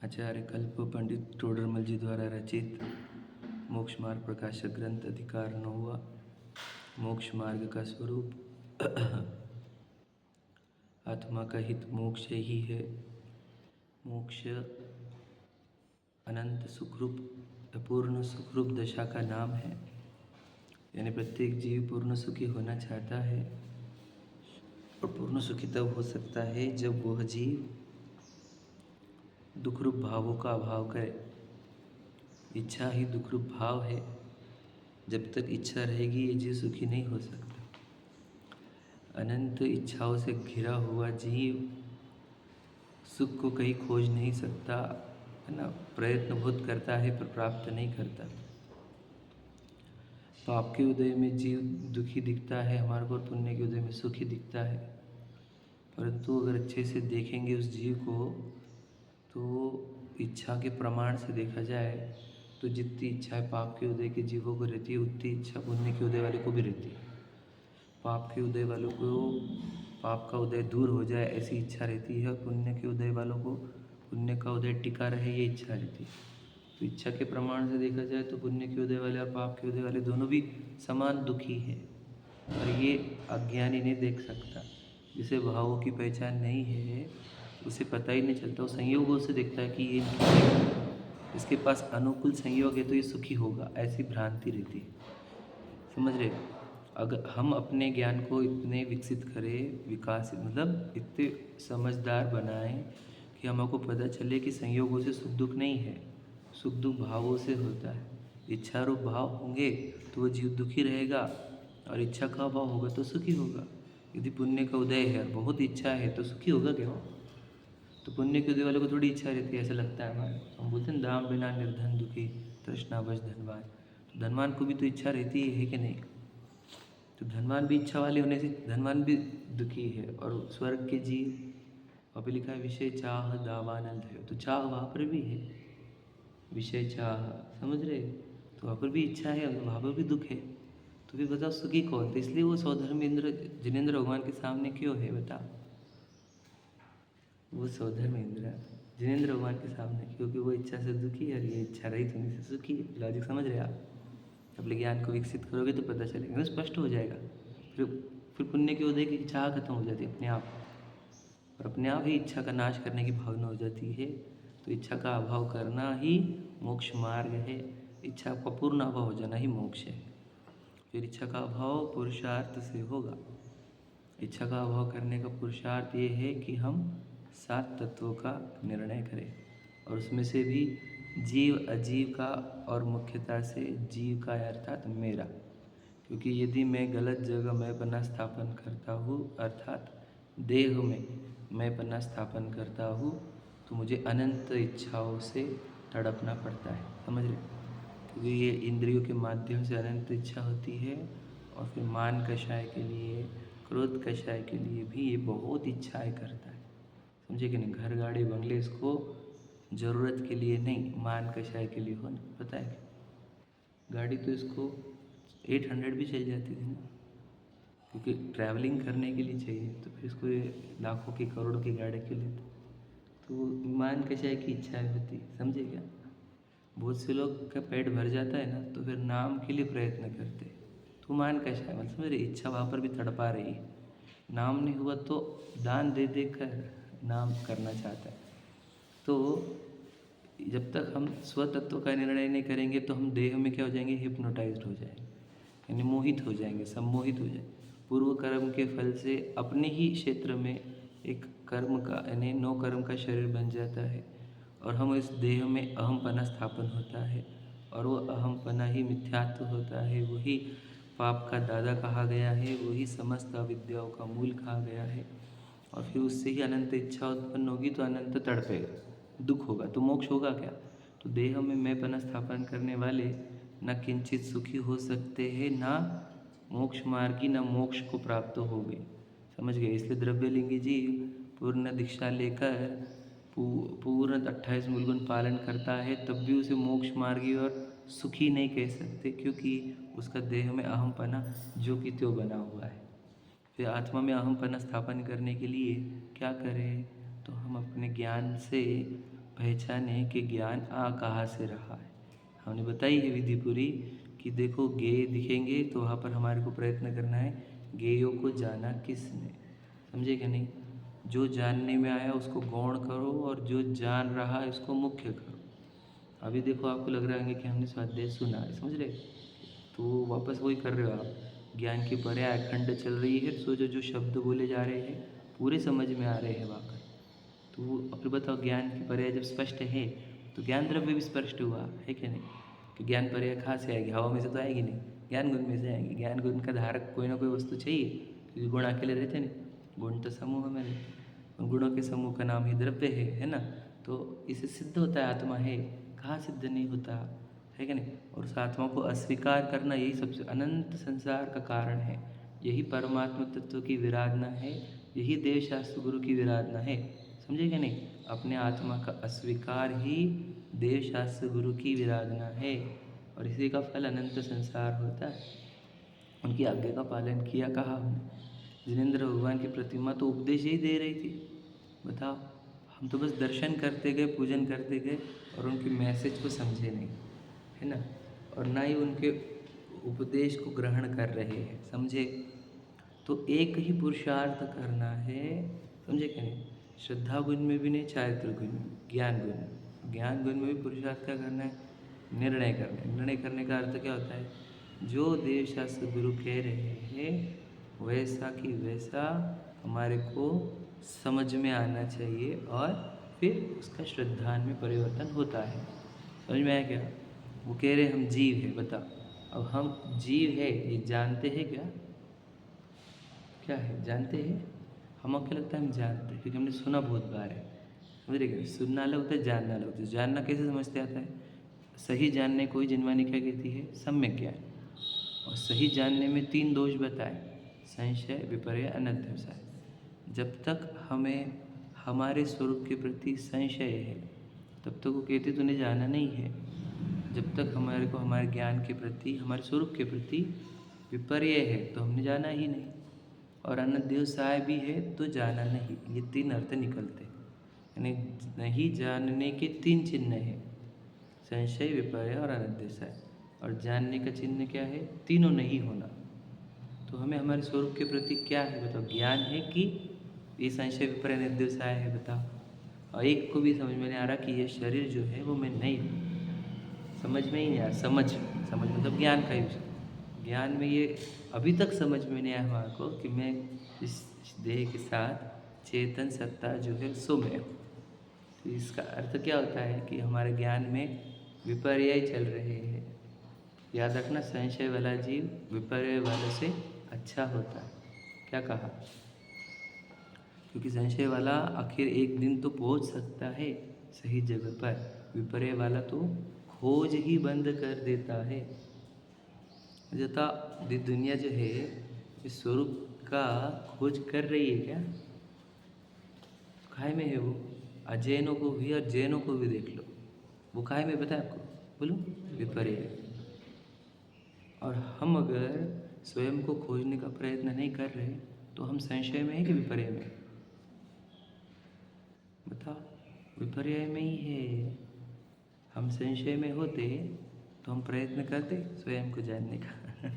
आचार्य कल्प पंडित टोडरमल जी द्वारा रचित मोक्ष मार्ग प्रकाशक ग्रंथ अधिकार 9वां। मोक्ष मार्ग का स्वरूप आत्मा का हित मोक्ष ही है। मोक्ष अनंत सुखरूप पूर्ण सुखरूप दशा का नाम है। यानी प्रत्येक जीव पूर्ण सुखी होना चाहता है और पूर्ण सुखी तब हो सकता है जब वह जीव दुखरूप भावों का अभाव करे। इच्छा ही दुखरूप भाव है। जब तक इच्छा रहेगी ये जीव सुखी नहीं हो सकता। अनंत इच्छाओं से घिरा हुआ जीव सुख को कहीं खोज नहीं सकता, है ना। प्रयत्न बहुत करता है पर प्राप्त नहीं करता। पाप के उदय में जीव दुखी दिखता है हमारे को, पुण्य के उदय में सुखी दिखता है। परंतु अगर अच्छे से देखेंगे उस जीव को तो इच्छा के प्रमाण से देखा जाए तो जितनी इच्छा पाप के उदय के जीवों को रहती है उतनी इच्छा पुण्य के उदय वाले को भी रहती है। पाप के उदय वालों को पाप का उदय दूर हो जाए ऐसी इच्छा रहती है और पुण्य के उदय वालों को पुण्य का उदय टिका रहे ये इच्छा रहती है। तो इच्छा के प्रमाण से देखा जाए तो पुण्य के उदय वाले और पाप के उदय वाले दोनों भी समान दुखी है। और ये अज्ञानी नहीं देख सकता। जिसे भावों की पहचान नहीं है उसे पता ही नहीं चलता। वो संयोगों से देखता है कि ये इसके पास अनुकूल संयोग है तो ये सुखी होगा, ऐसी भ्रांति रहती है। समझ रहे? अगर हम अपने ज्ञान को इतने विकसित करें, विकास मतलब इतने समझदार बनाएं कि हमको पता चले कि संयोगों से सुख दुख नहीं है, सुख दुख भावों से होता है। इच्छा रूप भाव होंगे तो वो जीव दुखी रहेगा और इच्छा का अभाव होगा तो सुखी होगा। यदि पुण्य का उदय है और बहुत इच्छा है तो सुखी होगा क्या? तो पुण्य के उदय वाले को थोड़ी इच्छा रहती है, ऐसा लगता है हमारे। हम बोलते हैं दाम बिना निर्धन दुखी तृष्णावश धनवान। तो धनवान को भी तो इच्छा रहती है कि नहीं? तो धनवान भी इच्छा वाले होने से धनवान भी दुखी है। और स्वर्ग के जीव अभी लिखा है विषय चाह दावानंद है, तो चाह वहाँ पर भी है, विषय चाह, समझ रहे? तो वहाँ पर भी इच्छा है, वहाँ पर भी दुख है। तो फिर बताओ सुखी कौन? तो इसलिए वो सौधर्म इंद्र जिनेंद्र भगवान के सामने क्यों है बताओ? वो सौधर्म इंद्र जिनेंद्र भगवान के सामने क्योंकि वो इच्छा से दुखी है और ये इच्छा रहित होने से सुखी है। लॉजिक समझ रहे आप? अपने ज्ञान को विकसित करोगे तो पता चलेगा, स्पष्ट हो जाएगा। फिर पुण्य के उदय की चाह खत्म हो जाती है अपने आप, और अपने आप ही इच्छा का नाश करने की भावना हो जाती है। तो इच्छा का अभाव करना ही मोक्ष मार्ग है। इच्छा का पूर्ण अभाव हो जाना ही मोक्ष है। फिर इच्छा का अभाव पुरुषार्थ से होगा। इच्छा का अभाव करने का पुरुषार्थ ये है कि हम 7 तत्वों का निर्णय करें, और उसमें से भी जीव अजीव का, और मुख्यतः से जीव का अर्थात मेरा। क्योंकि यदि मैं गलत जगह मैंपना स्थापन करता हूँ, अर्थात देह में मैंपना स्थापन करता हूँ, तो मुझे अनंत इच्छाओं से तड़पना पड़ता है। समझ रहे? क्योंकि ये इंद्रियों के माध्यम से अनंत इच्छा होती है। और फिर मान कषाय के लिए, क्रोध कषाय के लिए भी ये बहुत इच्छाएं करता है। समझे कि नहीं? घर गाड़ी बंगले इसको ज़रूरत के लिए नहीं, मान कषाय के लिए हो ना। पता है क्या? गाड़ी तो इसको 800 भी चल जाती थी ना, क्योंकि ट्रैवलिंग करने के लिए चाहिए। तो फिर इसको ये लाखों की करोड़ों की गाड़ी क्यों लेते? तो मान कषाय की इच्छाएं होती, समझे क्या? बहुत से लोग का पेट भर जाता है ना तो फिर नाम के लिए प्रयत्न करते। तो मान कषाय मतलब मेरी इच्छा वहाँ पर भी तड़पा रही है। नाम नहीं हुआ तो दान दे देकर नाम करना चाहता है। तो जब तक हम स्वतत्व का निर्णय नहीं करेंगे तो हम देह में क्या हो जाएंगे? हिप्नोटाइज्ड हो जाएंगे, यानी मोहित हो जाएंगे, सम्मोहित हो जाएंगे। पूर्व कर्म के फल से अपने ही क्षेत्र में एक कर्म का यानी 9 कर्म का शरीर बन जाता है, और हम इस देह में अहमपना स्थापन होता है, और वो अहमपना ही मिथ्यात्व होता है। वही पाप का दादा कहा गया है, वही समस्त अविद्याओं का मूल कहा गया है। और फिर उससे ही अनंत इच्छा उत्पन्न होगी तो अनंत तड़पेगा, दुख होगा। तो मोक्ष होगा क्या? तो देह में मैंपना स्थापन करने वाले न किंचित सुखी हो सकते हैं, ना मोक्ष मार्गी, न मोक्ष को प्राप्त हो गए। समझ गए? इसलिए द्रव्यलिंगी जी पूर्ण दीक्षा लेकर पूर्ण 28 मूलगुण पालन करता है, तब भी उसे मोक्ष मार्गी और सुखी नहीं कह सकते, क्योंकि उसका देह में अहमपना जो कि त्यों बना हुआ है। फिर आत्मा में अहमपना स्थापन करने के लिए क्या करें? तो हम अपने ज्ञान से पहचाने कि ज्ञान आ कहाँ से रहा है। हमने बताई है विधि पूरी कि देखो ज्ञेय दिखेंगे तो वहाँ पर हमारे को प्रयत्न करना है ज्ञेयों को जाना किसने, समझे क्या नहीं? जो जानने में आया उसको गौण करो और जो जान रहा है उसको मुख्य करो। अभी देखो आपको लग रहा है कि हमने स्वाध्याय सुना है, समझ रहे? तो वापस वही कर रहे हो आप। ज्ञान की पर्याय अखंड चल रही है, सोचो जो शब्द बोले जा रहे हैं पूरे समझ में आ रहे हैं वहाँ पर। तो अब बताओ ज्ञान की पर्याय जब स्पष्ट है तो ज्ञान द्रव्य भी स्पष्ट हुआ है कि नहीं? कि ज्ञान पर्याय कहाँ से आएगी? हवा में से तो आएगी नहीं, ज्ञान गुण में से आएगी। ज्ञान गुण का धारक कोई ना कोई वस्तु चाहिए, क्योंकि गुण अकेले रहते नहीं, गुण तो समूह में रहते, गुणों के समूह का नाम ही द्रव्य है ना? तो इसे सिद्ध होता है आत्मा है, कहाँ सिद्ध नहीं होता है कि नहीं? और उस आत्मा को अस्वीकार करना यही सबसे अनंत संसार का कारण है। यही परमात्मा तत्व की विराधना है, यही देव शास्त्र गुरु की विराधना है, समझे क्या नहीं? अपने आत्मा का अस्वीकार ही देव शास्त्र गुरु की विराधना है, और इसी का फल अनंत संसार होता है। उनकी आज्ञा का पालन किया कहा हमने? जिनेंद्र भगवान की प्रतिमा तो उपदेश ही दे रही थी, बताओ। हम तो बस दर्शन करते गए, पूजन करते गए और उनके मैसेज को समझे नहीं, है ना? और ना ही उनके उपदेश को ग्रहण कर रहे हैं, समझे? तो एक ही पुरुषार्थ करना है, समझे कि नहीं? श्रद्धा गुण में भी नहीं, चारित्र गुण में, ज्ञान गुण में। ज्ञान गुण में भी पुरुषार्थ क्या करना है? निर्णय करना है। निर्णय करने का अर्थ क्या होता है? जो देव शास्त्र गुरु कह रहे हैं वैसा कि वैसा हमारे को समझ में आना चाहिए, और फिर उसका श्रद्धा में परिवर्तन होता है। समझ में आया क्या? वो कह रहे हम जीव है, बता। अब हम जीव है ये जानते हैं क्या? क्या है, जानते हैं? हम क्या लगता है हम जानते हैं, क्योंकि हमने सुना बहुत बार है, समझ रहे? सुनना अलग होता है, जानना अलग होता है। जानना कैसे समझते आता है? सही जानने को ही जिनवानी क्या कहती है? सम्यक ज्ञान। और सही जानने में 3 दोष बताए: संशय, विपर्य, अनध्यवसाय। जब तक हमें हमारे स्वरूप के प्रति संशय है तब तक वो कहते तूने जाना नहीं है। जब तक हमारे को हमारे ज्ञान के प्रति, हमारे स्वरूप के प्रति विपर्य है तो हमने जाना ही नहीं। और अनध्यवसाय भी है तो जाना नहीं। ये 3 अर्थ निकलते हैं, यानी नहीं जानने के 3 चिन्ह हैं: संशय, विपर्य और अनध्यवसाय। और जानने का चिन्ह क्या है? तीनों नहीं होना। तो हमें हमारे स्वरूप के प्रति क्या है बताओ? ज्ञान है कि ये संशय, विपर्य, अनध्यवसाय है, बताओ। और एक को भी समझ में नहीं आ रहा कि ये शरीर जो है वो मैं नहीं हूँ, समझ में ही नहीं आ रहा। समझ मतलब ज्ञान का यूज। ज्ञान में ये अभी तक समझ में नहीं आया हमारे को कि मैं इस देह के साथ चेतन सत्ता जो है सो मैं हूँ। तो इसका अर्थ क्या होता है कि हमारे ज्ञान में विपर्य चल रहे हैं। याद रखना, संशय वाला जीव विपर्य वाले से अच्छा होता है। क्या कहा? क्योंकि संशय वाला आखिर एक दिन तो पहुंच सकता है सही जगह पर, विपर्य वाला तो खोज ही बंद कर देता है। जता दुनिया जो है इस स्वरूप का खोज कर रही है क्या? काय में है वो? अजैनों को भी और जैनों को भी देख लो, वो काय में बताए आपको? बोलो, विपर्य। और हम अगर स्वयं को खोजने का प्रयत्न नहीं कर रहे तो हम संशय में है कि विपर्य में? बताओ, विपर्य में ही है। हम संशय में होते तो हम प्रयत्न करते स्वयं को जानने का।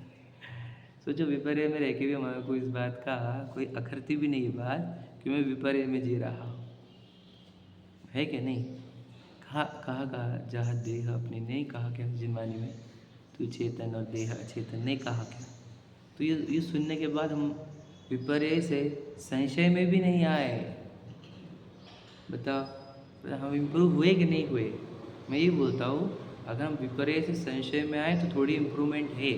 सोचो, विपर्य में रह के भी हमारे को इस बात का कोई अखरती भी नहीं बात कि मैं विपर्य में जी रहा हूँ, है कि नहीं? कहा जहाँ देह अपनी नहीं कहा क्या जिनवानी में? तू चेतन और देह अचेतन नहीं कहा क्या? तो ये सुनने के बाद हम विपर्य से संशय में भी नहीं आए, बताओ। हम इम्प्रूव हुए कि नहीं हुए? मैं ये बोलता हूँ, अगर हम विपर्य से संशय में आए तो थोड़ी इम्प्रूवमेंट है।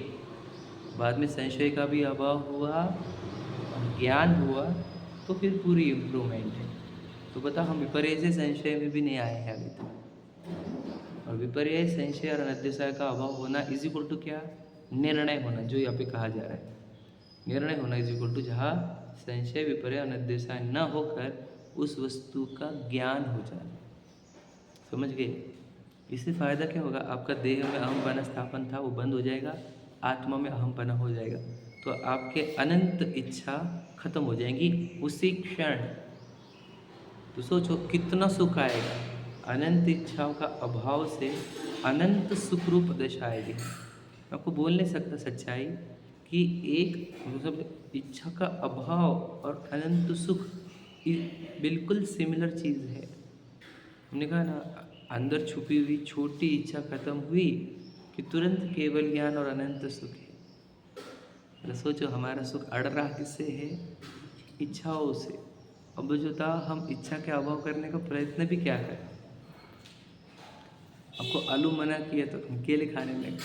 बाद में संशय का भी अभाव हुआ और ज्ञान हुआ तो फिर पूरी इम्प्रूवमेंट है। तो बताओ, हम विपर्य से संशय में भी नहीं आए हैं अभी तक। और विपर्य, संशय और अनध्यवसाय का अभाव होना इज इक्वल टू क्या? निर्णय होना, जो यहाँ पे कहा जा रहा है। निर्णय होना इज इक्वल टू जहाँ संशय, विपर्य, अनध्यवसाय न होकर उस वस्तु का ज्ञान हो जाए। समझ गए? इससे फायदा क्या होगा? आपका देह में अहमपना स्थापन था वो बंद हो जाएगा, आत्मा में अहमपना हो जाएगा। तो आपके अनंत इच्छा खत्म हो जाएंगी उसी क्षण। तो सोचो कितना सुख आएगा। अनंत इच्छाओं का अभाव से अनंत सुख रूप दशा आएगी। मैं आपको बोल नहीं सकता सच्चाई कि एक मतलब इच्छा का अभाव और अनंत सुख बिल्कुल सिमिलर चीज़ है। हमने कहा ना, अंदर छुपी हुई छोटी इच्छा खत्म हुई कि तुरंत केवल ज्ञान और अनंत सुख है। तो सोचो हमारा सुख अड़ रहा किससे है? इच्छाओं से। अब जो था, हम इच्छा के अभाव करने का प्रयत्न भी क्या करें? आपको आलू मना किया तो हम केले खाने लगे,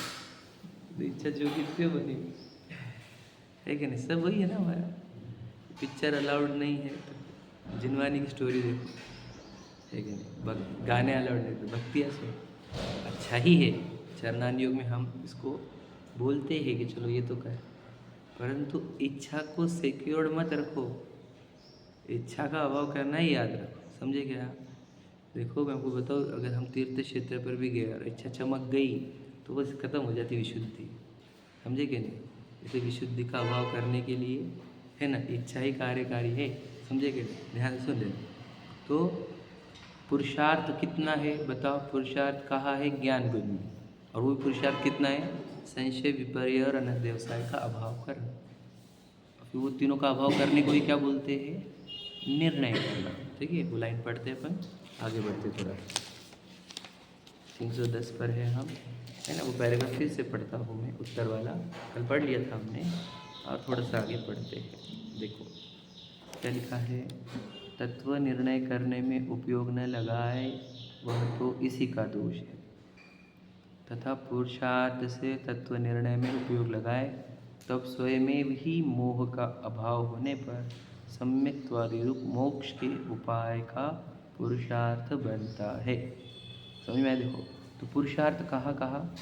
तो इच्छा जो कि क्यों बनी है कि नहीं? सब वही है ना हमारा। पिक्चर अलाउड नहीं है तो जिनवानी की स्टोरी देखो, है कि नहीं? गाने अलाउड नहीं तो भक्तियाँ सुनो। अच्छा ही है, चरणान योग में हम इसको बोलते हैं कि चलो ये तो करें, परंतु इच्छा को सिक्योर्ड मत रखो। इच्छा का अभाव करना ही याद रखो। समझे क्या? देखो मैं आपको बताऊँ, अगर हम तीर्थ क्षेत्र पर भी गए और इच्छा चमक गई तो बस खत्म हो जाती विशुद्धि। समझे कि नहीं? इसे विशुद्धि का अभाव करने के लिए है ना, इच्छा ही कार्यकारी है। समझे कि नहीं? ध्यान से सुन लेना। तो पुरुषार्थ कितना है बताओ? पुरुषार्थ कहाँ है? ज्ञान गुण में। और वो पुरुषार्थ कितना है? संशय, विपर्य और अनंत व्यवसाय का अभाव करना। फिर वो तीनों का अभाव करने को ही क्या बोलते हैं? निर्णय करना। ठीक है, वो लाइन पढ़ते हैं अपन, आगे बढ़ते थोड़ा। 310 पर है हम, है ना? वो पैराग्राफ फिर से पढ़ता हूँ मैं, उत्तर वाला कल पढ़ लिया था हमने, और थोड़ा सा आगे पढ़ते हैं। देखो क्या लिखा है? तत्व निर्णय करने में उपयोग न लगाए वह तो इसी का दोष है, तथा पुरुषार्थ से तत्व निर्णय में उपयोग लगाए तब स्वयं ही मोह का अभाव होने पर सम्यक्त्वादि रूप मोक्ष के उपाय का पुरुषार्थ बनता है। समझ में? देखो तो पुरुषार्थ कहाँ कहाँ?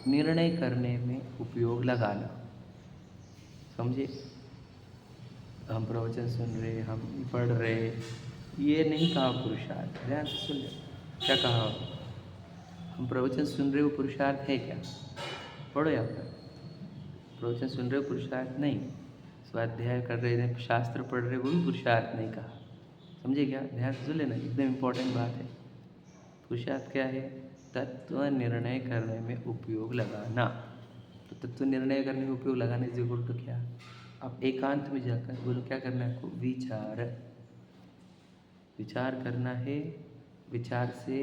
निर्णय करने में उपयोग लगाना। समझे? हम प्रवचन सुन रहे, हम पढ़ रहे, ये नहीं कहा पुरुषार्थ। ध्यान से सुन ले, क्या कहा? हम प्रवचन सुन रहे हो पुरुषार्थ है क्या? पढ़ो यहाँ पर, प्रवचन सुन रहे हो पुरुषार्थ नहीं। स्वाध्याय कर रहे हैं, शास्त्र पढ़ रहे, वो भी पुरुषार्थ नहीं कहा। समझे क्या? ध्यान से सुन लेना, एकदम इम्पोर्टेंट बात है। पुरुषार्थ क्या है? तत्व निर्णय करने में उपयोग लगाना। तो तत्व निर्णय करने में उपयोग लगाने से बोल तो क्या? आप एकांत में जाकर बोलो क्या करना है आपको? विचार। विचार करना है। विचार से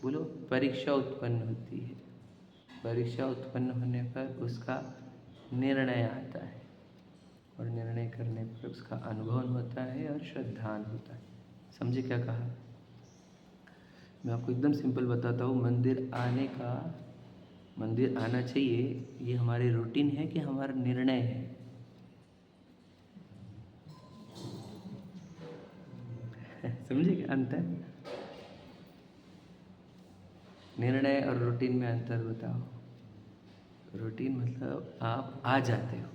बोलो परीक्षा उत्पन्न होती है। परीक्षा उत्पन्न होने पर उसका निर्णय आता है, और निर्णय करने पर उसका अनुभव होता है और श्रद्धान होता है। समझे क्या कहा? मैं आपको एकदम सिंपल बताता हूँ। मंदिर आने का, मंदिर आना चाहिए, ये हमारी रूटीन है कि हमारा निर्णय है? समझे क्या अंतर? निर्णय और रूटीन में अंतर बताओ। रूटीन मतलब आप आ जाते हो,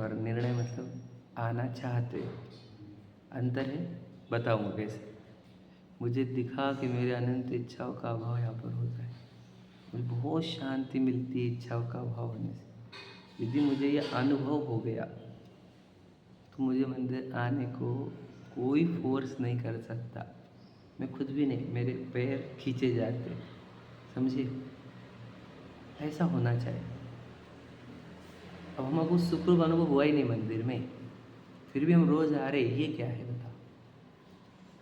और निर्णय मतलब आना चाहते हो। अंतर है, बताऊँगा कैसे। मुझे दिखा कि मेरे अनंत इच्छाओं का अभाव यहाँ पर होता है, मुझे बहुत शांति मिलती है इच्छाओं का अभाव होने से। यदि मुझे यह अनुभव हो गया तो मुझे मंदिर आने को कोई फोर्स नहीं कर सकता। मैं खुद भी नहीं, मेरे पैर खींचे जाते। समझिए, ऐसा होना चाहिए। अब हमको सुखरूप अनुभव हुआ ही नहीं मंदिर में, फिर भी हम रोज़ आ रहे, ये क्या है बताओ?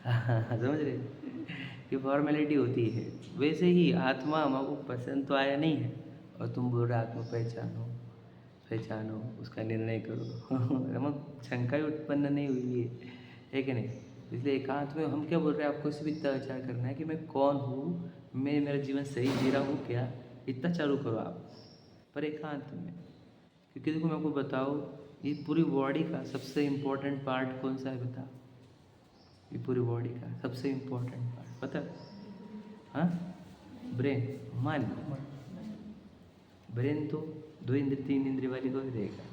हाँ, समझ रहे? ये फॉर्मेलिटी होती है। वैसे ही आत्मा हमको पसंद तो आया नहीं है, और तुम बोल रहे आत्मा पहचानो, पहचानो, उसका निर्णय करो। हम शंका ही उत्पन्न नहीं हुई है कि नहीं? इसलिए एकांत में हम क्या बोल रहे हैं? आपको इस भी इतना विचार करना है कि मैं कौन हूँ, मैं मेरा जीवन सही जी रहा हूँ क्या, इतना चालू करो आप, पर एकांत में। क्योंकि देखो मैं आपको बताओ, ये पूरी बॉडी का सबसे इम्पोर्टेंट पार्ट कौन सा है बताओ? ये पूरी बॉडी का सबसे इम्पोर्टेंट पार्ट पता? हाँ, ब्रेन, मन। ब्रेन तो 2 इंद्र 3 इंद्रिय वाली को ही रहेगा।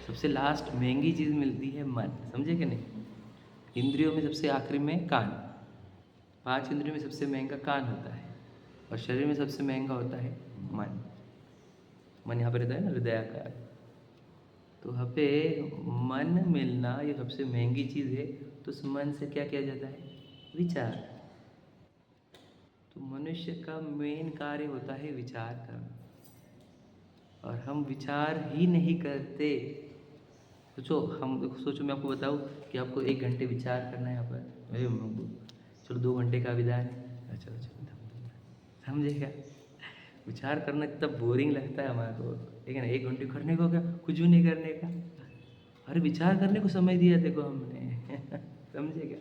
सबसे लास्ट महंगी चीज़ मिलती है मन। समझे कि नहीं? इंद्रियों में सबसे आखिरी में कान। 5 इंद्रियों में सबसे महंगा कान होता है, और शरीर में सबसे महंगा होता है मन। मन यहाँ पर रहता है ना, हृदयाकार। तो यहाँ पे मन मिलना ये सबसे महंगी चीज़ है। तो उस मन से क्या किया जाता है? विचार। तो मनुष्य का मेन कार्य होता है विचार करना, और हम विचार ही नहीं करते। सोचो मैं आपको बताऊँ कि आपको 1 घंटे विचार करना है यहाँ पर। चलो 2 घंटे का विधान है, चलो चलो समझेगा। विचार करना इतना बोरिंग लगता है हमारे को, लेकिन 1 घंटे करने को क्या, कुछ भी नहीं करने का। अरे विचार करने को समय दिया देखो हमने समझे क्या?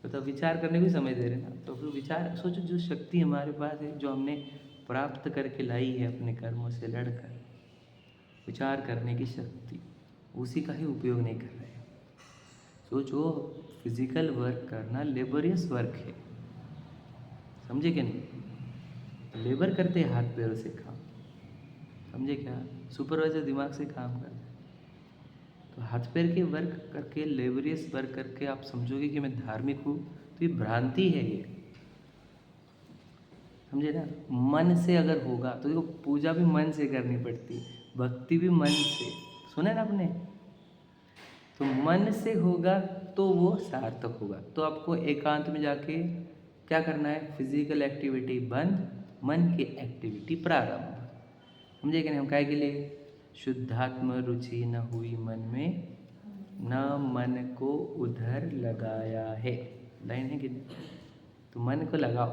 तो विचार करने को समय दे रहे ना, तो फिर विचार सोचो, जो शक्ति हमारे पास है, जो हमने प्राप्त करके लाई है अपने कर्मों से लड़कर, विचार करने की शक्ति, उसी का ही उपयोग नहीं कर रहे हैं। सोचो, फिजिकल वर्क करना लेबोरियस वर्क है, समझे क्या? नहीं, लेबर करते हैं हाथ पैरों से काम, समझे क्या? सुपरवाइजर दिमाग से काम करता है। तो हाथ पैर के वर्क करके, लेबरियस वर्क करके आप समझोगे कि मैं धार्मिक हूँ, तो ये भ्रांति है ये, समझे ना? मन से अगर होगा तो देखो, पूजा भी मन से करनी पड़ती, भक्ति भी मन से, सुने ना आपने? तो मन से होगा तो वो सार्थक होगा। तो आपको एकांत में जाके क्या करना है? फिजिकल एक्टिविटी बंद, मन की एक्टिविटी प्रारंभ, समझे कि नहीं? हम काहे के लिए? शुद्धात्म रुचि न हुई मन में, न मन को उधर लगाया है। लाइन है कि नहीं? तो मन को लगाओ।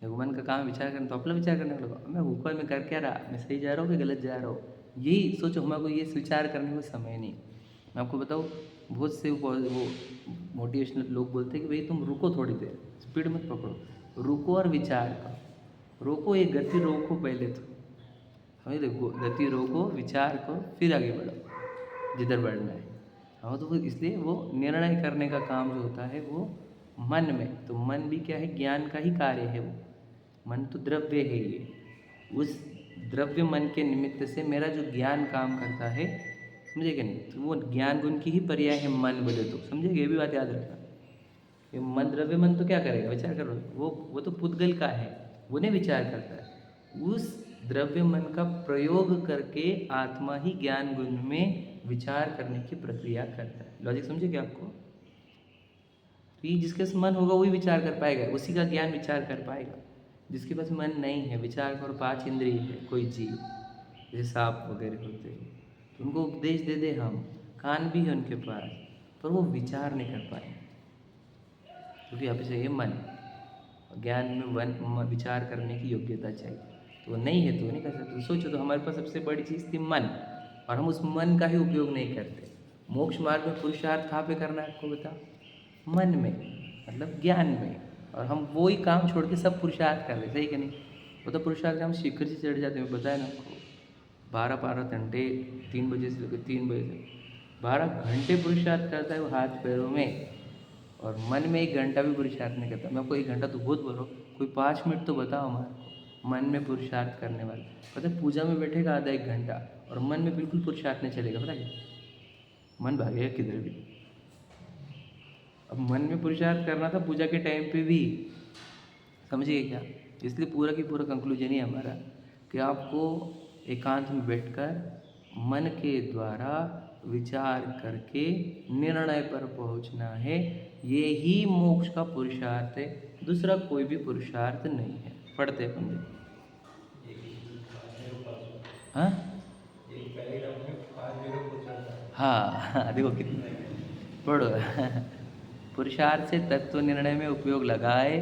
देखो, मन का काम विचार करना, तो अपना विचार करने को लगाओ। मैं ऊपर में कर क्या रहा, मैं सही जा रहा हूँ कि गलत जा रहा हूँ, यही सोचो। हमारे को ये विचार करने को समय नहीं। मैं आपको बताऊँ, बहुत से वो मोटिवेशनल लोग बोलते हैं कि भाई तुम रुको थोड़ी देर, स्पीड मत पकड़ो, रुको और विचार करो। रोको, ये गति रोको पहले तो, हमें देखो, गति रोको, विचार करो, फिर आगे बढ़ो जिधर बढ़ना है। हाँ, तो इसलिए वो निर्णय करने का काम जो होता है वो मन में। तो मन भी क्या है? ज्ञान का ही कार्य है वो। मन तो द्रव्य है ये, उस द्रव्य मन के निमित्त से मेरा जो ज्ञान काम करता है, समझे क्या? नहीं, तो वो ज्ञान गुण की ही पर्याय है मन बोले तो, समझे? ये भी बात याद रखना। ये मन, द्रव्य मन तो क्या करेगा? विचार करो। वो तो पुद्गल का है, वो नहीं विचार करता है। उस द्रव्य मन का प्रयोग करके आत्मा ही ज्ञान गुण में विचार करने की प्रक्रिया करता है। लॉजिक समझे क्या आपको? तो ये जिसके पास मन होगा वही विचार कर पाएगा, उसी का ज्ञान विचार कर पाएगा। जिसके पास मन नहीं है, विचार कर 5 इंद्रिय है, कोई जीव जैसे सांप वगैरह होते हैं, तो उनको उपदेश दे दे हम, कान भी है उनके पास, पर वो विचार नहीं कर पाए, क्योंकि यहाँ पे चाहिए मन। ज्ञान में विचार करने की योग्यता चाहिए, तो नहीं है तो नहीं कर सकते। सोचो, तो हमारे पास सबसे बड़ी चीज़ थी मन, और हम उस मन का ही उपयोग नहीं करते। मोक्ष मार्ग में पुरुषार्थ कहाँ पे करना है आपको बता? मन में, मतलब ज्ञान में। और हम वो ही काम छोड़ के सब पुरुषार्थ कर रहे, सही कि नहीं? वो तो पुरुषार्थ हम शिखर से चढ़ जाते हैं, बताया ना आपको। 12 घंटे, 3 बजे से लेकर 3 बजे तक 12 घंटे पुरुषार्थ करता है वो हाथ पैरों में, और मन में 1 घंटा भी पुरुषार्थ नहीं करता। मैं आपको 1 घंटा तो बहुत बोल रहा हूँ, कोई 5 मिनट तो बताओ हमारे को मन में पुरुषार्थ करने वाले। पता है, पूजा में बैठेगा आधा 1 घंटा, और मन में बिल्कुल पुरुषार्थ नहीं चलेगा, पता है? मन भागेगा किधर भी। अब मन में पुरुषार्थ करना था पूजा के टाइम पे भी, समझिए क्या? इसलिए पूरा की पूरा कंक्लूजन ही हमारा कि आपको एकांत में बैठकर मन के द्वारा विचार करके निर्णय पर पहुंचना है। ये ही मोक्ष का पुरुषार्थ है, दूसरा कोई भी पुरुषार्थ नहीं है। पढ़ते हैं पंडित। हाँ हाँ हाँ, देखो कितना पढ़ो पुरुषार्थ से तत्व निर्णय में उपयोग लगाए,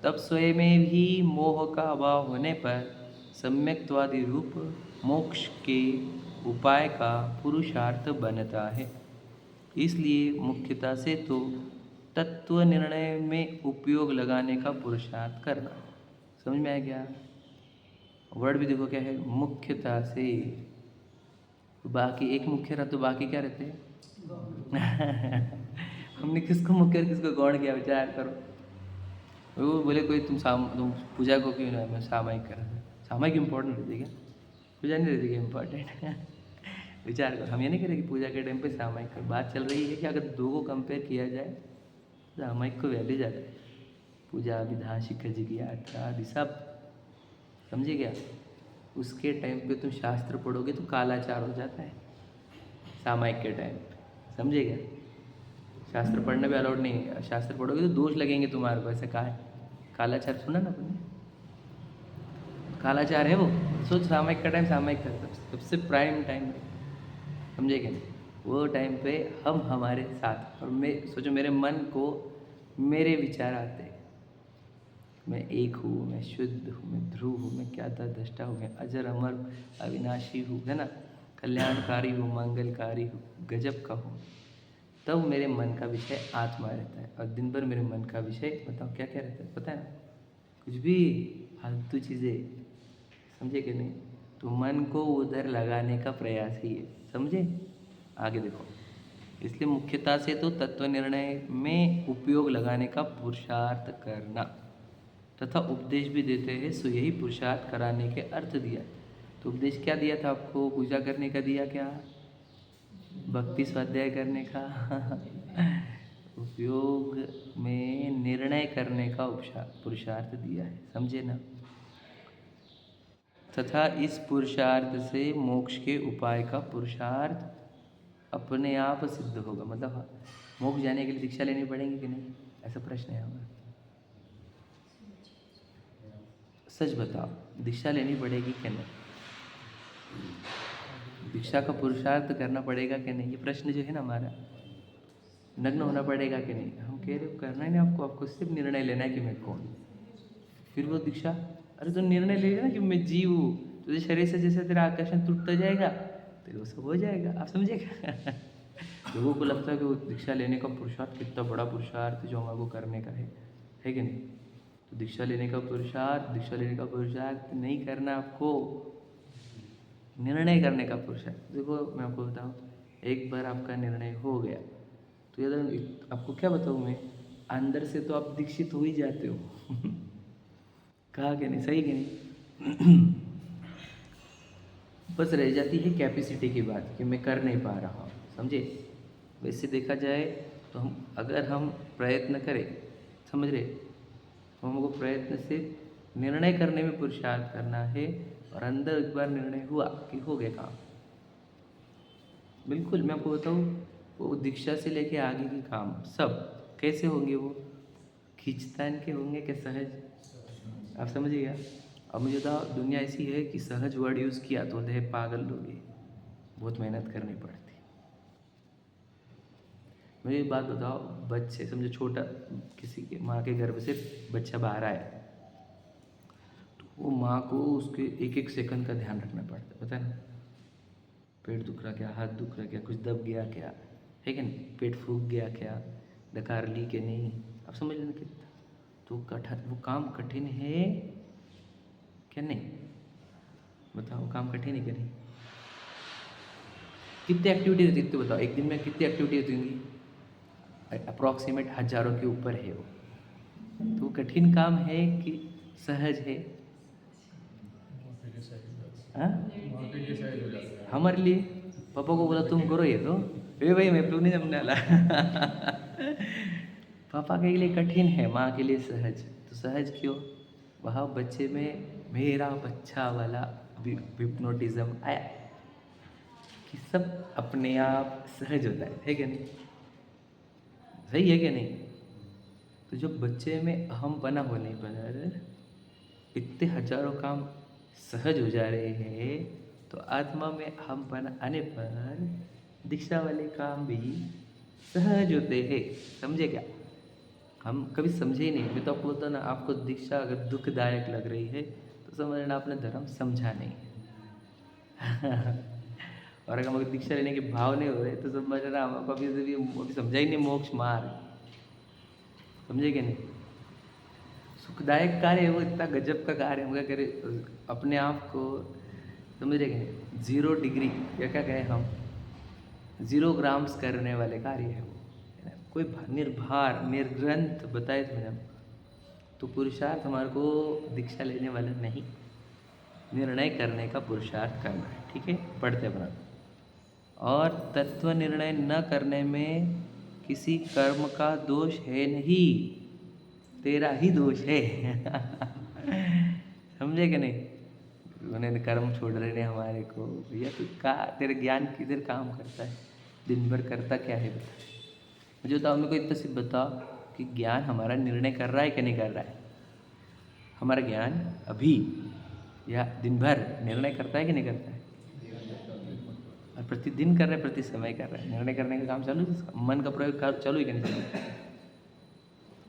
तब स्वयं में भी मोह का अभाव होने पर सम्यक्त्वादि रूप मोक्ष के उपाय का पुरुषार्थ बनता है। इसलिए मुख्यता से तो तत्व निर्णय में उपयोग लगाने का पुरुषार्थ करना। समझ में आया क्या? वर्ड भी देखो क्या है, मुख्यता से। बाकी एक मुख्य रहा तो बाकी क्या रहते हैं हमने किसको मुख्य और किसको गौण किया, विचार करो। वो बोले कोई तुम पूजा को क्यों ना मैं सामायिक कर, सामायिक इम्पोर्टेंट रहती है क्या? पूजा नहीं रहती क्या इम्पोर्टेंट विचार करो। हम ये नहीं कह रहे कि पूजा के टाइम पे सामायिक कर, बात चल रही है कि अगर दो को कंपेयर किया जाए तो सामायिक को वैल्यू ज़्यादा है। पूजा विधान शिखर जी की यात्रा आदि सब, समझे क्या? उसके टाइम पे तुम शास्त्र पढ़ोगे तो कालाचार हो जाता है, सामायिक के टाइम। समझे क्या? शास्त्र पढ़ना भी अलाउड नहीं है। शास्त्र पढ़ोगे तो दोष लगेंगे तुम्हारे को। ऐसा कहा है। कालाचार सुना ना आपने? कालाचार है वो। सोच, सामायिक का टाइम, सामायिक का सबसे प्राइम टाइम है। समझे क्या? नहीं, वो टाइम पे हम हमारे साथ, और मैं सोचो मेरे मन को मेरे विचार आते हैं। मैं एक हूँ, मैं शुद्ध हूँ, मैं ध्रुव हूँ, मैं क्या था दृष्टा हूँ, मैं अजर अमर अविनाशी हूँ, है ना, कल्याणकारी हूँ, मंगलकारी हूँ, गजब का हूँ। तब मेरे मन का विषय आत्मा रहता है। और दिन भर मेरे मन का विषय बताओ क्या क्या रहता है, पता है ना? कुछ भी फालतू चीज़ें। समझे कि नहीं? तो मन को उधर लगाने का प्रयास ही है। समझे? आगे देखो। इसलिए मुख्यता से तो तत्व निर्णय में उपयोग लगाने का पुरुषार्थ करना तथा उपदेश भी देते हैं। सो यही पुरुषार्थ कराने के अर्थ दिया। तो उपदेश क्या दिया था आपको? पूजा करने का दिया क्या? भक्ति स्वाध्याय करने का उपयोग में निर्णय करने का पुरुषार्थ दिया है। समझे ना? तथा इस पुरुषार्थ से मोक्ष के उपाय का पुरुषार्थ अपने आप सिद्ध होगा। मतलब मोक्ष जाने के लिए दीक्षा लेनी पड़ेगी कि नहीं, ऐसा प्रश्न है हमारा। सच बताओ, दीक्षा लेनी पड़ेगी कि नहीं? दीक्षा का पुरुषार्थ करना पड़ेगा कि नहीं, ये प्रश्न जो है ना हमारा। नग्न होना पड़ेगा कि नहीं? हम कह रहे हो करना ही नहीं आपको, आपको सिर्फ निर्णय लेना है कि मैं कौन। फिर वो दीक्षा, अरे तो निर्णय लेगा ना कि मैं जीव हूँ, तुझे शरीर से जैसे तेरा आकर्षण टूटता जाएगा तो वो सब हो जाएगा। आप समझेगा? लोगों को लगता है कि वो दीक्षा लेने का पुरुषार्थ कितना बड़ा पुरुषार्थ जो हमारे को करने का है कि नहीं? तो दीक्षा लेने का पुरुषार्थ नहीं करना आपको, निर्णय करने का पुरुषार्थ। देखो मैं आपको बताऊँ, एक बार आपका निर्णय हो गया तो यार आपको क्या बताऊँ मैं, अंदर से तो आप दीक्षित हो ही जाते हो कहा कि नहीं? सही कि नहीं? बस रह जाती है कैपेसिटी की बात कि मैं कर नहीं पा रहा हूँ। समझे? वैसे देखा जाए तो अगर हम प्रयत्न करें, समझ रहे, तो हमको प्रयत्न से निर्णय करने में पुरुषार्थ करना है। और अंदर एक बार निर्णय हुआ कि हो गया काम, बिल्कुल मैं आपको बताऊँ, वो दीक्षा से लेके आगे के काम सब कैसे होंगे? वो खींचतान के होंगे कि सहज? आप समझिएगा। अब मुझे बताओ, दुनिया ऐसी है कि सहज वर्ड यूज़ किया तो बोलते हैं पागल लोग हैं, बहुत मेहनत करनी पड़ती। मुझे एक बात बताओ, बच्चे समझो छोटा, किसी के माँ के गर्भ से बच्चा बाहर आया तो वो माँ को उसके एक एक सेकंड का ध्यान रखना पड़ता है, पता है ना? पेट दुख रहा क्या, हाथ दुख रहा क्या, कुछ दब गया क्या, है कि नहीं? पेट फूक गया क्या, डकार ली कि नहीं? आप समझ लेना कितना तो वो काम कठिन है क्या नहीं? बताओ, काम कठिन है क्या नहीं? कितनी एक्टिविटी रहती है बताओ, एक दिन में कितनी एक्टिविटी होती होंगी? अप्रॉक्सीमेट हज़ारों के ऊपर है वो। तो कठिन काम है कि सहज है? हाँ, हमारे लिए पापा को बोला तुम करो ये, तो ए भाई मैं क्यों नहीं जमने वाला पापा के लिए कठिन है, माँ के लिए सहज। तो सहज क्यों? वह बच्चे में मेरा बच्चा वाला हिप्नोटिज्म आया कि सब अपने आप सहज होता है कि नहीं? सही है कि नहीं? तो जब बच्चे में अहमपना होने पर इतने हजारों काम सहज हो जा रहे हैं, तो आत्मा में अहमपना आने पर दीक्षा वाले काम भी सहज होते हैं। समझे क्या? हम कभी समझे ही नहीं। मैं तो आपको बोलता ना, आपको दीक्षा अगर दुखदायक लग रही है तो समझना आपने धर्म समझा नहीं और अगर हमको दीक्षा लेने के भाव नहीं हो रहे तो समझना हमको अभी समझा ही नहीं मोक्ष मार्ग। समझे क्या नहीं? सुखदायक कार्य है वो, इतना गजब का कार्य है। हम क्या करें अपने आप को, समझ रहे क्या? 0 डिग्री या क्या कहें हम, 0 ग्राम्स करने वाले कार्य है वो, है ना? कोई निर्भार निर्ग्रंथ बताए थे मैंने। तो पुरुषार्थ हमारे को दीक्षा लेने वाला नहीं, निर्णय करने का पुरुषार्थ करना है। ठीक है, पढ़ते अपना। और तत्व निर्णय न करने में किसी कर्म का दोष है नहीं, तेरा ही दोष है समझे कि नहीं? उन्होंने कर्म छोड़ रहे ने हमारे को, भैया तू का तेरे ज्ञान किधर काम करता है? दिन भर करता क्या है बता। मुझे बताओ, मेरे को इतना सिर्फ बताओ कि ज्ञान हमारा निर्णय कर रहा है कि नहीं कर रहा है। हमारा ज्ञान अभी या दिन भर निर्णय करता है कि नहीं करता है। और प्रतिदिन कर रहा है, प्रति समय कर रहा है। निर्णय करने का काम चालू है जिसका। मन का प्रयोग चालू है कि नहीं चालू।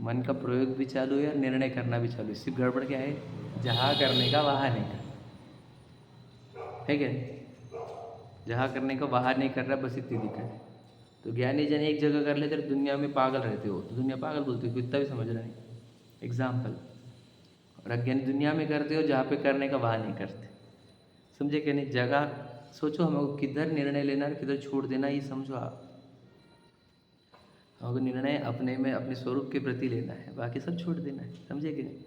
मन का प्रयोग भी चालू है और निर्णय करना भी चालू है। सिर्फ गड़बड़ क्या है, जहाँ करने का वहाँ नहीं कर, है क्या। जहाँ करने का वहाँ नहीं कर रहा, बस इतनी दिक्कत है। तो ज्ञानी जन एक जगह कर लेते, दुनिया में पागल रहते हो, तो दुनिया पागल बोलती है, इतना भी समझ रहा नहीं। एग्जाम्पल। और अज्ञानी दुनिया में करते हो जहाँ पे करने का वहाँ नहीं करते। समझे क्या नहीं। जगह सोचो, हमें किधर निर्णय लेना है, किधर छोड़ देना, ये समझो आप। हमको निर्णय अपने में, अपने स्वरूप के प्रति लेना है, बाकी सब छोड़ देना है। समझे कि नहीं।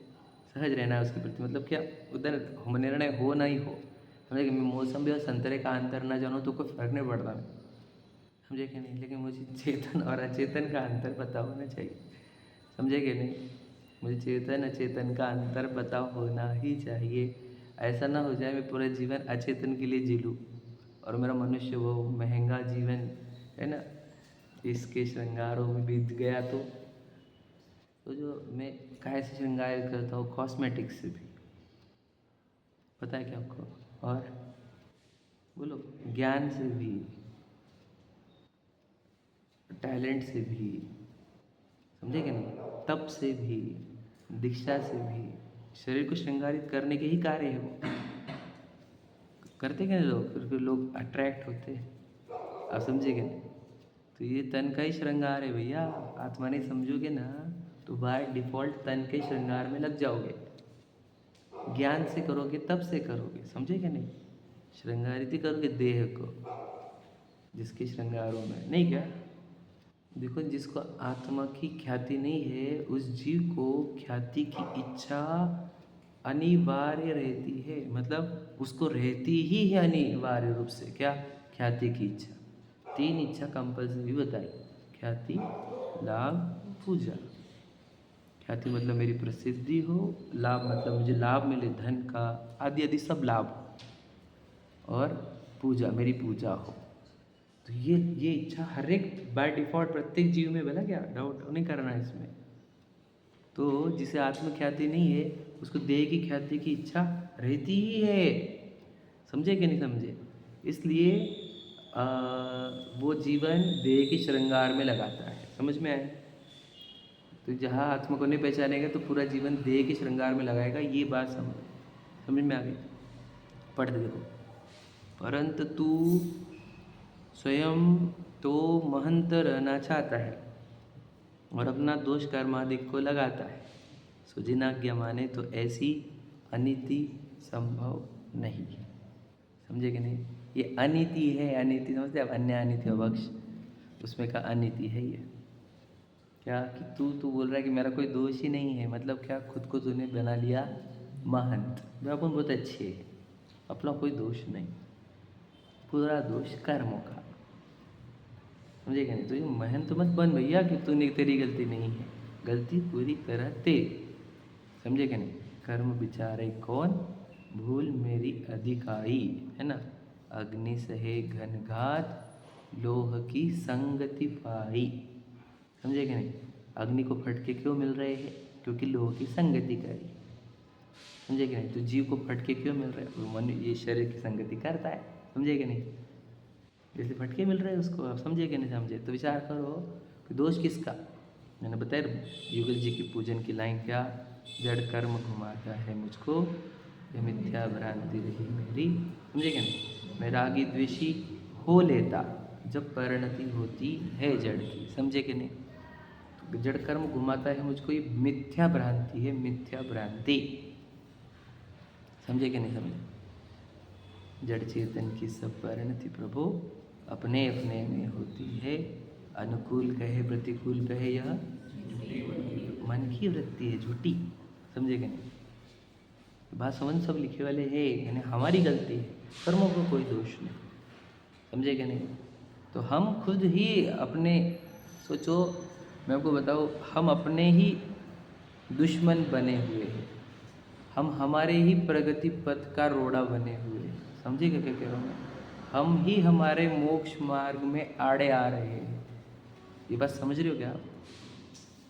सहज रहना है उसके प्रति। मतलब क्या, उधर हम निर्णय हो ना ही हो। समझे कि मैं मौसमी और संतरे का अंतर ना जानूँ तो कोई फर्क नहीं पड़ता। समझे कि नहीं। लेकिन मुझे चेतन और अचेतन का अंतर पता होना चाहिए। समझे कि नहीं। मुझे चेतन अचेतन का अंतर पता होना ही चाहिए। ऐसा ना हो जाए मैं पूरा जीवन अचेतन के लिए जी लूँ और मेरा मनुष्य वो महंगा जीवन है ना, इसके श्रृंगारों में बीत गया। तो जो मैं काहे से श्रृंगार करता हूँ, कॉस्मेटिक्स से भी, पता है क्या आपको। और बोलो, ज्ञान से भी, टैलेंट से भी, समझे कि नहीं, तप से भी, दीक्षा से भी, शरीर को श्रृंगारित करने के ही कार्य है वो। करते क्या लोग, फिर लोग अट्रैक्ट होते हैं। आप समझे क्या नहीं। तो ये तन का ही श्रृंगार है भैया। आत्मा नहीं समझोगे ना तो बाय डिफॉल्ट तन के श्रृंगार में लग जाओगे। ज्ञान से करोगे, तब से करोगे। समझे क्या नहीं। श्रृंगारित ही करोगे देह को, जिसके श्रृंगारों में नहीं। क्या देखो, जिसको आत्मा की ख्याति नहीं है, उस जीव को ख्याति की इच्छा अनिवार्य रहती है। मतलब उसको रहती ही है अनिवार्य रूप से। क्या, ख्याति की इच्छा। 3 इच्छा कंपल्सरी बताई, ख्याति, लाभ, पूजा। ख्याति मतलब मेरी प्रसिद्धि हो, लाभ मतलब मुझे लाभ मिले, धन का आदि आदि सब लाभ, और पूजा मेरी पूजा हो। तो ये इच्छा हर एक बाय डिफॉल्ट प्रत्येक जीव में, बोला क्या, डाउट नहीं करना है इसमें। तो जिसे आत्मख्याति नहीं है उसको देह की ख्याति की इच्छा रहती ही है। समझे कि नहीं समझे। इसलिए वो जीवन देह के श्रृंगार में लगाता है। समझ में आए। तो जहाँ आत्मा को नहीं पहचानेगा तो पूरा जीवन देह के श्रृंगार में लगाएगा। ये बात समझ में आ गई। पढ़ देखो। परंतु तू स्वयं तो महंत रहना चाहता है और अपना दोष कर्मादिक को लगाता है। सुजिनाज्ञा माने तो ऐसी अनीति संभव नहीं। समझे कि नहीं। ये अनीति है। अनीति समझते आप, अन्य अनीति अवक्ष, उसमें का अनीति है ये। क्या कि तू बोल रहा है कि मेरा कोई दोष ही नहीं है। मतलब क्या, खुद को तूने बना लिया महंत। वे अपन बहुत अच्छे है, अपना कोई दोष नहीं, पूरा दोष कर्मों का। समझे क्या नहीं। तो ये महंत मत बन भैया कि तूने, तेरी गलती नहीं है, गलती पूरी तरह तेरी। समझे क्या नहीं। कर्म विचारे कौन, भूल मेरी अधिकाई, है ना। अग्नि सहे घनघात, लोह की संगति पाई। समझे क्या नहीं। अग्नि को फटके क्यों मिल रहे हैं, क्योंकि लोह की संगति करी। समझे क्या नहीं। तो जीव को फटके क्यों मिल रहे हैं, वो मन ये शरीर की संगति करता है। समझे क्या नहीं। जैसे फटके मिल रहे हैं उसको, आप समझे कि नहीं समझे। तो विचार करो कि दोष किसका। मैंने बताया युगल जी की पूजन की लाइन, क्या, जड़ कर्म घुमाता है मुझको, ये मिथ्या भ्रांति रही मेरी। समझे क्या नहीं। मैं रागी द्वेषी हो लेता जब परिणति होती है जड़ की। समझे कि नहीं। तो जड़ कर्म घुमाता है मुझको, ये मिथ्या भ्रांति है, मिथ्या भ्रांति। समझे कि नहीं समझे। जड़ चेतन की सब परिणति प्रभु अपने अपने में होती है। अनुकूल कहे प्रतिकूल कहे, यह मन की वृत्ति है झूठी। समझे कि नहीं। बात समझ सब लिखे वाले है, यानी हमारी गलती है, कर्मों को कोई दोष नहीं। समझे कि नहीं। तो हम खुद ही अपने, सोचो मैं आपको बताऊँ, हम अपने ही दुश्मन बने हुए हैं। हम हमारे ही प्रगति पथ का रोड़ा बने हुए हैं। समझे क्या कह रहा हूँ मैं। हम ही हमारे मोक्ष मार्ग में आड़े आ रहे हैं। ये बात समझ रहे हो क्या?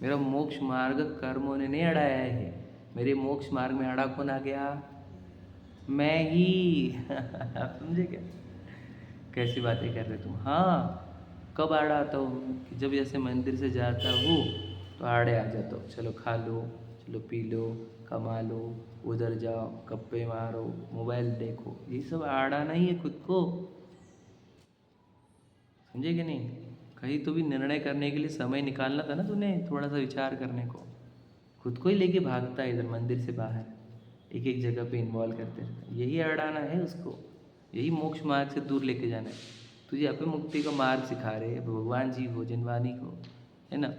मेरा मोक्ष मार्ग कर्मों ने नहीं अड़ाया है। मेरे मोक्ष मार्ग में अड़ा कौन आ गया? मैं ही। आप समझे क्या? कैसी बातें कर रहे तुम? हाँ, कब आड़ा आता हूँ कि जब जैसे मंदिर से जाता हूँ तो आड़े आ जाता हूँ। चलो खा लो, चलो पी लो, कमा लो, उधर जाओ, गप्पे मारो, मोबाइल देखो, ये सब आड़ाना ही है खुद को। समझे कि नहीं? कहीं तो भी निर्णय करने के लिए समय निकालना था ना तूने, थोड़ा सा विचार करने को। खुद को ही लेके भागता है इधर मंदिर से बाहर, एक एक जगह पे इन्वॉल्व करते रहता है। यही अड़ाना है उसको, यही मोक्ष मार्ग से दूर लेके जाना है। तुझे यहाँ पे मुक्ति का मार्ग सिखा रहे हैं भगवान जी को, जनवानी को, है ना?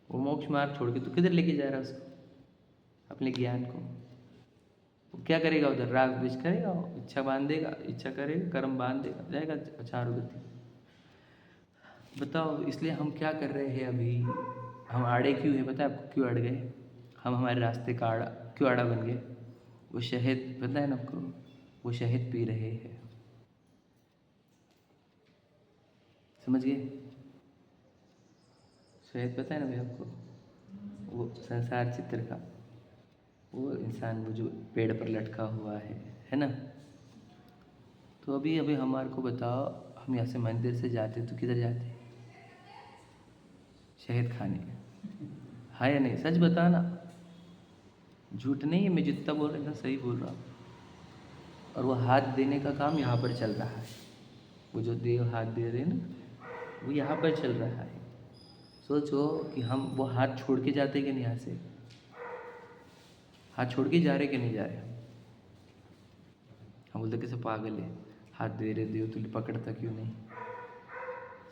वो मोक्ष मार्ग छोड़ के तू किधर लेके जा रहा है उसको, अपने ज्ञान को? वो क्या करेगा उधर? राग द्वेष करेगा, इच्छा बांध देगा, इच्छा करेगा, कर्म बांध देगा, जाएगा चारों गति। बताओ, इसलिए हम क्या कर रहे हैं अभी? हम आड़े क्यों है? पता है आपको क्यों अड़ गए? हम हमारे रास्ते का आड़ा क्यों आड़ा बन गए? वो शहद, पता है ना आपको? वो शहद पी रहे हैं। समझ गए? शहद पता है ना भाई आपको? वो संसार चित्र का वो इंसान, वो जो पेड़ पर लटका हुआ है ना? तो अभी अभी हमारे को बताओ, हम यहाँ से मंदिर से जाते तो किधर जाते? शहद खाने। हाँ या नहीं? सच बताना, झूठ नहीं है। मैं जितना बोल रहा हूँ सही बोल रहा हूँ। और वो हाथ देने का काम यहाँ पर चल रहा है। वो जो देव हाथ दे रहे हैं ना, वो यहाँ पर चल रहा है। सोचो कि हम वो हाथ छोड़ के जाते कि नहीं यहाँ से? हाथ छोड़ के जा रहे कि नहीं जा रहे? हम बोलते कैसे पागल है, हाथ दे रहे देव, तुझे पकड़ता क्यों नहीं?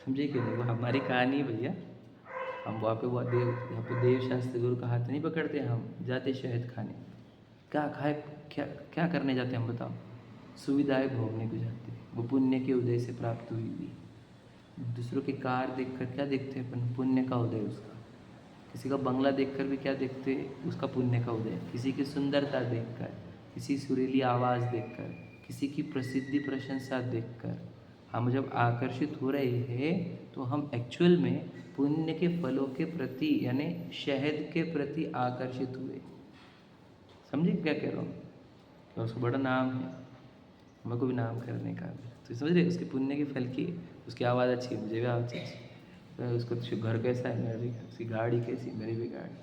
समझे क्यों नहीं? वो हमारी कहानी है भैया। हम वहाँ पे वो देव, यहाँ पे देव शास्त्री गुरु का हाथ नहीं पकड़ते, हम जाते शहद खाने। क्या खाए, क्या क्या करने जाते हम बताओ? सुविधाएं भोगने को जाते। वो पुण्य के उदय से प्राप्त हुई हुई। दूसरों के कार देखकर क्या देखते हैं अपन? पुण्य का उदय उसका। किसी का बंगला देखकर भी क्या देखते हैं? उसका पुण्य का उदय। किसी की सुंदरता देखकर, किसी सुरीली आवाज़ देखकर, किसी की प्रसिद्धि प्रशंसा देखकर हम जब आकर्षित हो रहे हैं तो हम एक्चुअल में पुण्य के फलों के प्रति, यानी शहद के प्रति आकर्षित हुए। समझे क्या कह रहा हूँ? तो उसको बड़ा नाम है, मेरे को भी नाम करने का। तो समझ रहे, उसके पुण्य के फल की, उसकी आवाज़ अच्छी, मुझे भी आवाज़ अच्छी, तो उसका घर कैसा है, मेरा भी, उसकी गाड़ी कैसी, मेरी भी गाड़ी।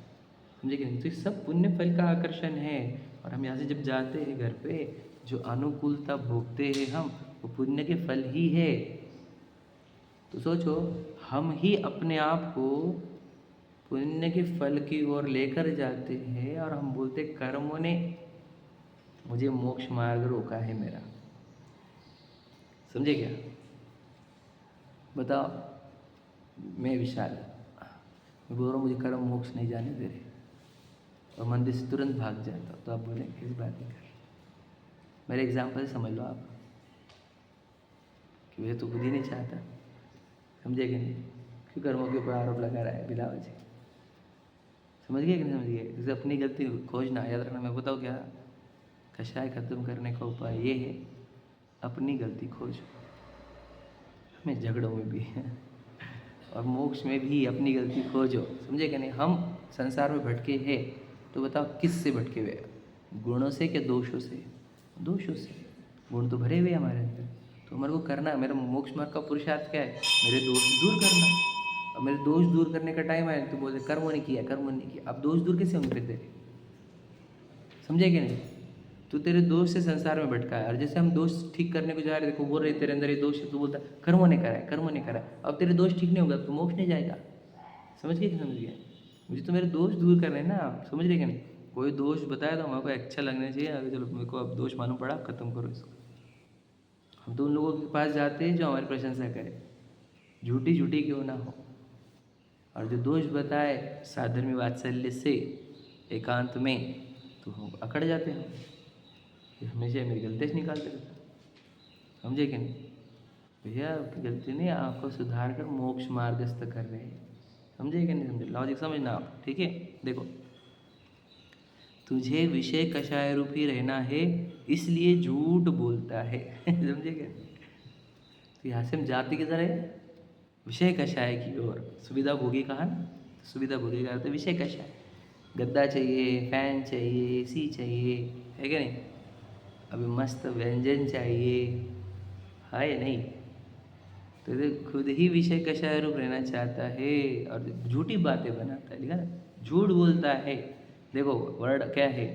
समझे कि नहीं? तो ये सब पुण्य फल का आकर्षण है। और हम यहाँ से जब जाते हैं घर पे, जो अनुकूलता भोगते हैं हम, वो पुण्य के फल ही है। तो सोचो, हम ही अपने आप को पुण्य के फल की ओर लेकर जाते हैं और हम बोलते कर्मों ने मुझे मोक्ष मार्ग रोका है मेरा। समझे क्या? बताओ, मैं विशाल, मैं बोल रहा हूँ मुझे कर्म मोक्ष नहीं जाने दे रहे, और मंदिर से तुरंत भाग जाता, तो आप बोलें किस बात नहीं कर? मेरे एग्जाम्पल से समझ लो आप कि मुझे तो खुद ही नहीं चाहता। समझे कि नहीं? क्यों कर्मों के ऊपर आरोप लगा रहा है बिला वजह? समझ गए कि नहीं समझ गए? जैसे अपनी गलती खोजना, याद रखना। मैं बताऊँ क्या? कषाय खत्म करने का उपाय ये है, अपनी गलती खोजो। हमें झगड़ों में भी और मोक्ष में भी अपनी गलती खोजो। समझे कि नहीं? हम संसार में भटके हैं, तो बताओ किस से भटके हुए? गुणों से क्या दोषों से? दोषों से। गुण तो भरे हुए हमारे अंदर, तो हमारे को करना है। मेरा मोक्ष मार्ग का पुरुषार्थ क्या है? मेरे दोष दूर करना। और मेरे दोष दूर करने का टाइम आया तो बोले कर्म नहीं किया, कर्म नहीं किया। अब दोष दूर कैसे होंगे तेरे? समझे कि नहीं? तो तेरे दोष से संसार में भटका है। और जैसे हम दोष ठीक करने को जा रहे, देखो बोल रहे तेरे अंदर ये दोष है, तो बोलता कर्मों ने करा है, कर्मों ने करा है। अब तेरे दोष ठीक नहीं होगा तो मोक्ष नहीं जाएगा। समझ गए कि समझ गए? मुझे तो मेरे दोष दूर करने हैं ना, आप समझ रहे कि नहीं? कोई दोष बताया तो हमारे को अच्छा लगना चाहिए। अगर चलो मेरे को अब दोष मालूम पड़ा, ख़त्म करो इसको। हम तो उन लोगों के पास जाते हैं जो हमारी प्रशंसा करे, झूठी झूठी क्यों ना हो। और जो दोष बताए साधर्मी वात्सल्य से एकांत में, तो हम अकड़ जाते हैं। कि हमेशा मेरी गलती से निकालते रहते। समझे कि नहीं? भैया आपकी गलती नहीं, आपको सुधार कर मोक्ष मार्गस्थ कर रहे हैं। समझे कि नहीं समझे? लॉजिक समझना आप, ठीक है? देखो, तुझे विषय कषाय रूपी रहना है, इसलिए झूठ बोलता है। समझे क्या? तो यहाँ से हम जाते किधर है? विषय कषाय की ओर। सुविधा भोगी कहा ना, सुविधा भोगी का अर्थ विषय कषाय। गद्दा चाहिए, फैन चाहिए, एसी चाहिए, है क्या नहीं? अभी मस्त व्यंजन चाहिए, है या नहीं? तो ये खुद ही विषय कषाय रूप रहना चाहता है और झूठी बातें बनाता है, लिखा ना, झूठ बोलता है। देखो वर्ड क्या है?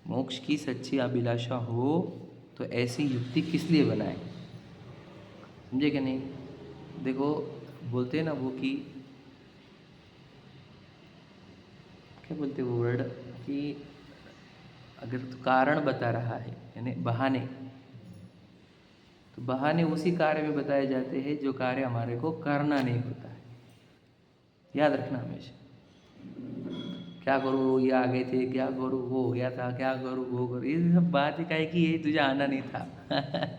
मोक्ष की सच्ची अभिलाषा हो तो ऐसी युक्ति किस लिए बनाए, समझे क्या नहीं? देखो बोलते हैं ना वो कि क्या बोलते हैं वो वर्ड कि अगर तो कारण बता रहा है यानी बहाने, तो बहाने उसी कार्य में बताए जाते हैं जो कार्य हमारे को करना नहीं होता है। याद रखना हमेशा। क्या करूँ, ये आ गए थे, क्या करूँ, वो हो गया था, क्या करूँ, वो करूँ, ये सब बात ही काहे कि ये तुझे आना नहीं था।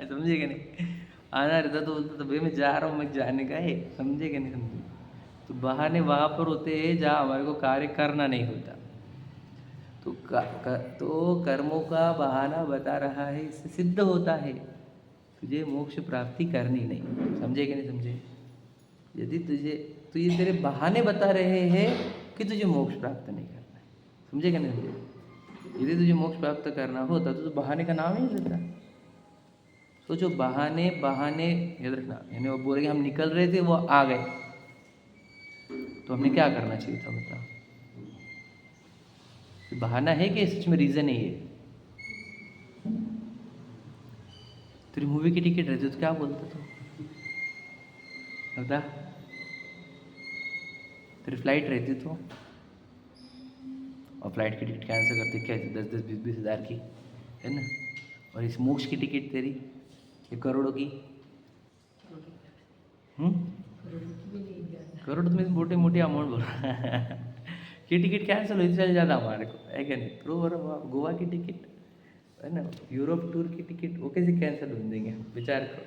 समझे क्या नहीं? आना रहता तो बोलता तो भाई मैं जा रहा हूँ, मैं जाने का है, समझे क्या नहीं समझे? तो बहाने वहाँ पर होते हैं जहाँ हमारे को कार्य करना नहीं होता। तो कर्मों का बहाना बता रहा है, इससे सिद्ध होता है तुझे मोक्ष प्राप्ति करनी नहीं, समझे कि नहीं समझे? यदि तुझे तेरे बहाने बता रहे हैं कि तुझे मोक्ष प्राप्त नहीं करना है, समझे कि नहीं समझे? यदि तुझे मोक्ष प्राप्त करना होता तो बहाने का नाम ही नहीं लेता। सोचो बहाने बहाने याद रखना, यानी वो बोले कि हम निकल रहे थे, वो आ गए, तो हमने क्या करना चाहिए था बताओ? बहाना है कि सच में रीज़न है ये? तेरी मूवी की टिकट रहती तो क्या बोलता तू बता? तेरी फ्लाइट रहती तो, और फ्लाइट की टिकट कैंसिल करते क्या 10-10 20-20 हज़ार की, है ना? और इस मोक्ष की टिकट तेरी ये करोड़ों की, करोड़ तो मैं मोटी मोटी अमाउंट बोल रहा है। ये टिकट कैंसिल हुई चल जाता हमारे को, है क्या नहीं? गोवा की टिकट, है ना, यूरोप टूर की टिकट, वो कैसे कैंसिल हो देंगे? विचार करो।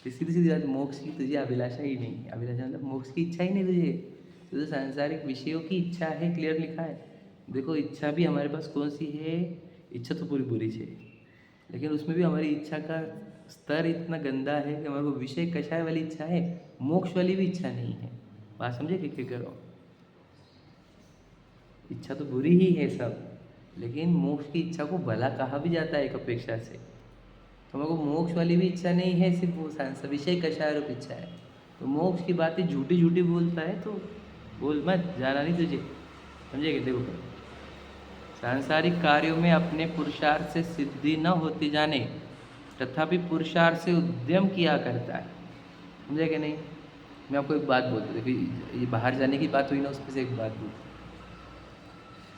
तो सीधी सीधी बात, मोक्ष की तुझे अभिलाषा ही नहीं, अभिलाषा मतलब मोक्ष की इच्छा ही नहीं तुझे, तुझे सांसारिक विषयों की इच्छा है, क्लियर लिखा है। देखो इच्छा भी हमारे पास कौन सी है? इच्छा तो पूरी बुरी है, लेकिन उसमें भी हमारी इच्छा का स्तर इतना गंदा है कि हमारे को विषय कषाय वाली इच्छा है, मोक्ष वाली भी इच्छा नहीं है। बात समझे कि करो? इच्छा तो बुरी ही है सब, लेकिन मोक्ष की इच्छा को भला कहा भी जाता है एक अपेक्षा से। तो हमारे को मोक्ष वाली भी इच्छा नहीं है, सिर्फ वो विषय कषाय रूप इच्छा है। तो मोक्ष की बातें झूठी झूठी बोलता है तो बोल मत, जाना नहीं तुझे, समझे कि? देखो सांसारिक कार्यों में अपने पुरुषार्थ से सिद्धि न होती जाने तथापि पुरुषार्थ से उद्यम किया करता है, समझे कि नहीं? मैं आपको एक बात बोलता हूँ, देखिए ये बाहर जाने की बात हुई ना, उसमें से एक बात बोलती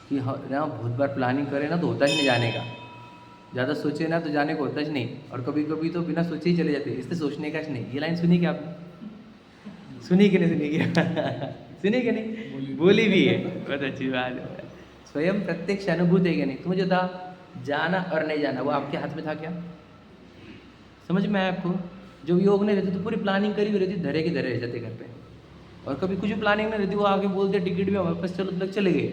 कि हाँ ना, बहुत बार प्लानिंग करें ना तो होता ही नहीं जाने का, ज़्यादा सोचे ना तो जाने को होता ही नहीं, और कभी कभी तो बिना सोचे ही चले जाते, इसलिए सोचने का नहीं। ये लाइन सुनी क्या आपने? सुनी कि नहीं सुनी क्या? सुनी कि नहीं? बोली भी है, बहुत अच्छी बात है। स्वयं प्रत्यक्ष अनुभूत है क्या नहीं? तुम्हें जो था जाना और नहीं जाना वो आपके हाथ में था क्या? समझ में आया आपको? जब योग नहीं रहती तो पूरी प्लानिंग करी हुई रहती, धरे के धरे रह जाते घर पे, और कभी कुछ भी प्लानिंग नहीं रहती, वो आगे बोलते टिकट भी हमारे पास, चलो तक चले गए,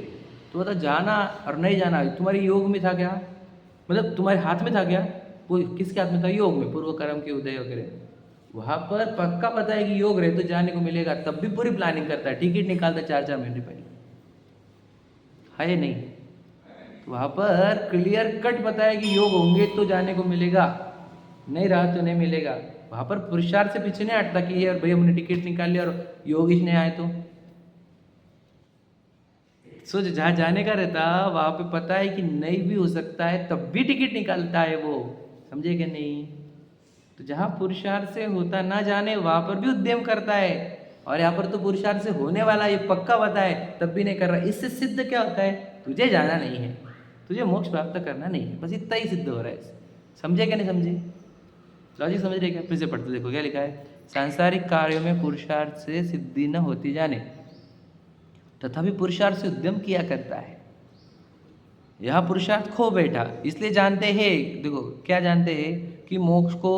तो बता जाना और नहीं जाना तुम्हारे योग में था क्या? मतलब तुम्हारे हाथ में था क्या? वो किसके हाथ में था? योग में, पूर्व कर्म के उदय वगैरह, वहाँ पर पक्का पता है कि योग रहे तो जाने को मिलेगा, तब भी पूरी प्लानिंग करता है, टिकट निकालता 4-4 महीने पहले, है या नहीं? तो वहाँ पर क्लियर कट पता है कि योग होंगे तो जाने को मिलेगा, नहीं रहा तो नहीं मिलेगा। वहाँ पर पुरुषार्थ से पीछे नहीं हटता कि यार भाई हमने टिकट निकाल लिया और योगेश नहीं आए तो सोच, जहाँ जाने का रहता वहाँ पे पता है कि नहीं भी हो सकता है, तब भी टिकट निकालता है वो, समझे कि नहीं? तो जहाँ पुरुषार्थ से होता ना जाने वहाँ पर भी उद्यम करता है, और यहाँ पर तो पुरुषार्थ से होने वाला ये पक्का पता है तब भी नहीं कर रहा। इससे सिद्ध क्या होता है? तुझे जाना नहीं है, तुझे मोक्ष प्राप्त करना नहीं है, बस इतना ही सिद्ध हो रहा है। समझे क्या नहीं समझे? लॉजिक समझ रहे क्या? फिर से पढ़ते देखो क्या लिखा है। सांसारिक कार्यों में पुरुषार्थ से सिद्धि न होती जाने तथापि पुरुषार्थ से उद्यम किया करता है। यह पुरुषार्थ खो बैठा, इसलिए जानते हैं, देखो क्या जानते हैं कि मोक्ष को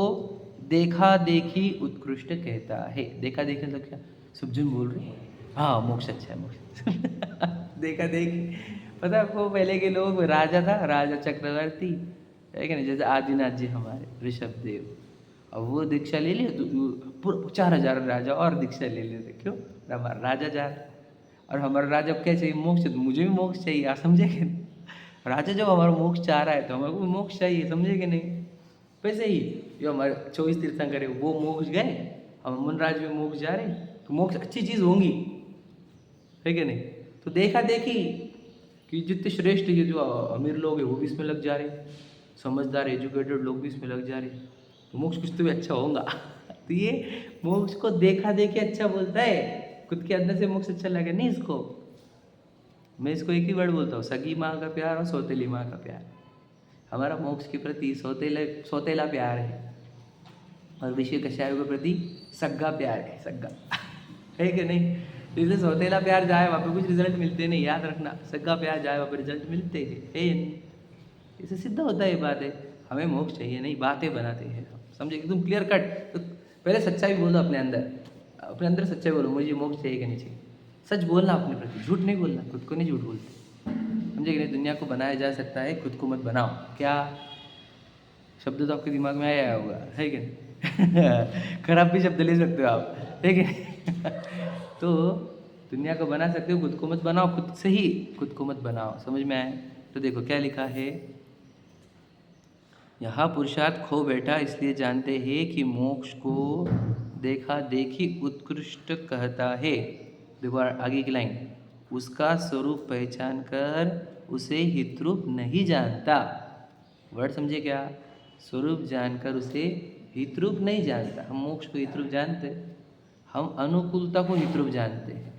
देखा देखी उत्कृष्ट कहता है। देखा देखी मतलब क्या? सब जन बोल रहे हैं हाँ मोक्ष अच्छा है, मोक्ष देखा देखी, पता है आपको? पहले के लोग, राजा था, राजा चक्रवर्ती, है क्या नहीं, जैसे आदिनाथ जी हमारे ऋषभ देव, अब वो दीक्षा ले लिया तो पूरा 4,000 राजा और दीक्षा ले लेते। क्यों? हमारा राजा जा रहा है और हमारा राजा अब क्या चाहिए? मोक्ष। तो मुझे भी मोक्ष चाहिए, आप समझे कि नहीं? राजा जब हमारा मोक्ष चाह रहा है तो हमारे को भी मोक्ष चाहिए, समझे कि नहीं? वैसे ही जो हमारे 24 तीर्थंकर है वो मोक्ष गए, हम मुनराज में मोक्ष जा रहे हैं, तो मोक्ष अच्छी चीज़ होंगी, है कि नहीं? तो देखा देखी कि जितने श्रेष्ठ ये जो अमीर लोग हैं वो भी इसमें लग जा रहे, समझदार एजुकेटेड लोग भी इसमें लग जा रहे, तो मोक्ष कुछ तो भी अच्छा होगा। तो ये मोक्ष को देखा देखी अच्छा बोलता है, खुद के अंदर से मोक्ष अच्छा लगे नहीं इसको। मैं इसको एक ही वर्ड बोलता हूँ, सगी माँ का प्यार और सौतेली माँ का प्यार। हमारा मोक्ष के प्रति सौतेला प्यार है और विषय कषायों के प्रति सग्गा प्यार है, सग्गा। है कि नहीं? इसलिए सौतेला प्यार जाए वहाँ पे कुछ रिजल्ट मिलते नहीं, याद रखना। सग्गा प्यार जाए वहाँ पे रिजल्ट मिलते है नहीं। इसे सिद्ध होता है ये बात है। हमें मोक्ष चाहिए नहीं, बातें बनाते हैं, समझे? एकदम क्लियर कट। तो पहले सच्चाई बोलो अपने अंदर सच्चाई बोलो, मुझे मोक्ष चाहिए कि नहीं चाहिए। सच बोलना अपने प्रति, झूठ नहीं बोलना, खुद को नहीं झूठ बोलते, समझे कि नहीं? दुनिया को बनाया जा सकता है, खुद को मत बनाओ। क्या शब्द तो आपके दिमाग में आया होगा, है कि नहीं? खराब भी शब्द ले सकते हो आप, है कि नहीं? तो दुनिया को बना सकते हो, खुद को मत बनाओ, खुद से ही खुद को मत बनाओ। समझ में आए? तो देखो क्या लिखा है, यहाँ पुरुषार्थ खो बैठा इसलिए जानते हैं कि मोक्ष को देखा देखी उत्कृष्ट कहता है। देखो आगे की लाइन, उसका स्वरूप पहचान कर उसे हितरूप नहीं जानता। वर्ड समझे क्या? स्वरूप जानकर उसे हितरूप नहीं जानता। हम मोक्ष को हितरूप जानते हैं, हम अनुकूलता को हितरूप जानते हैं,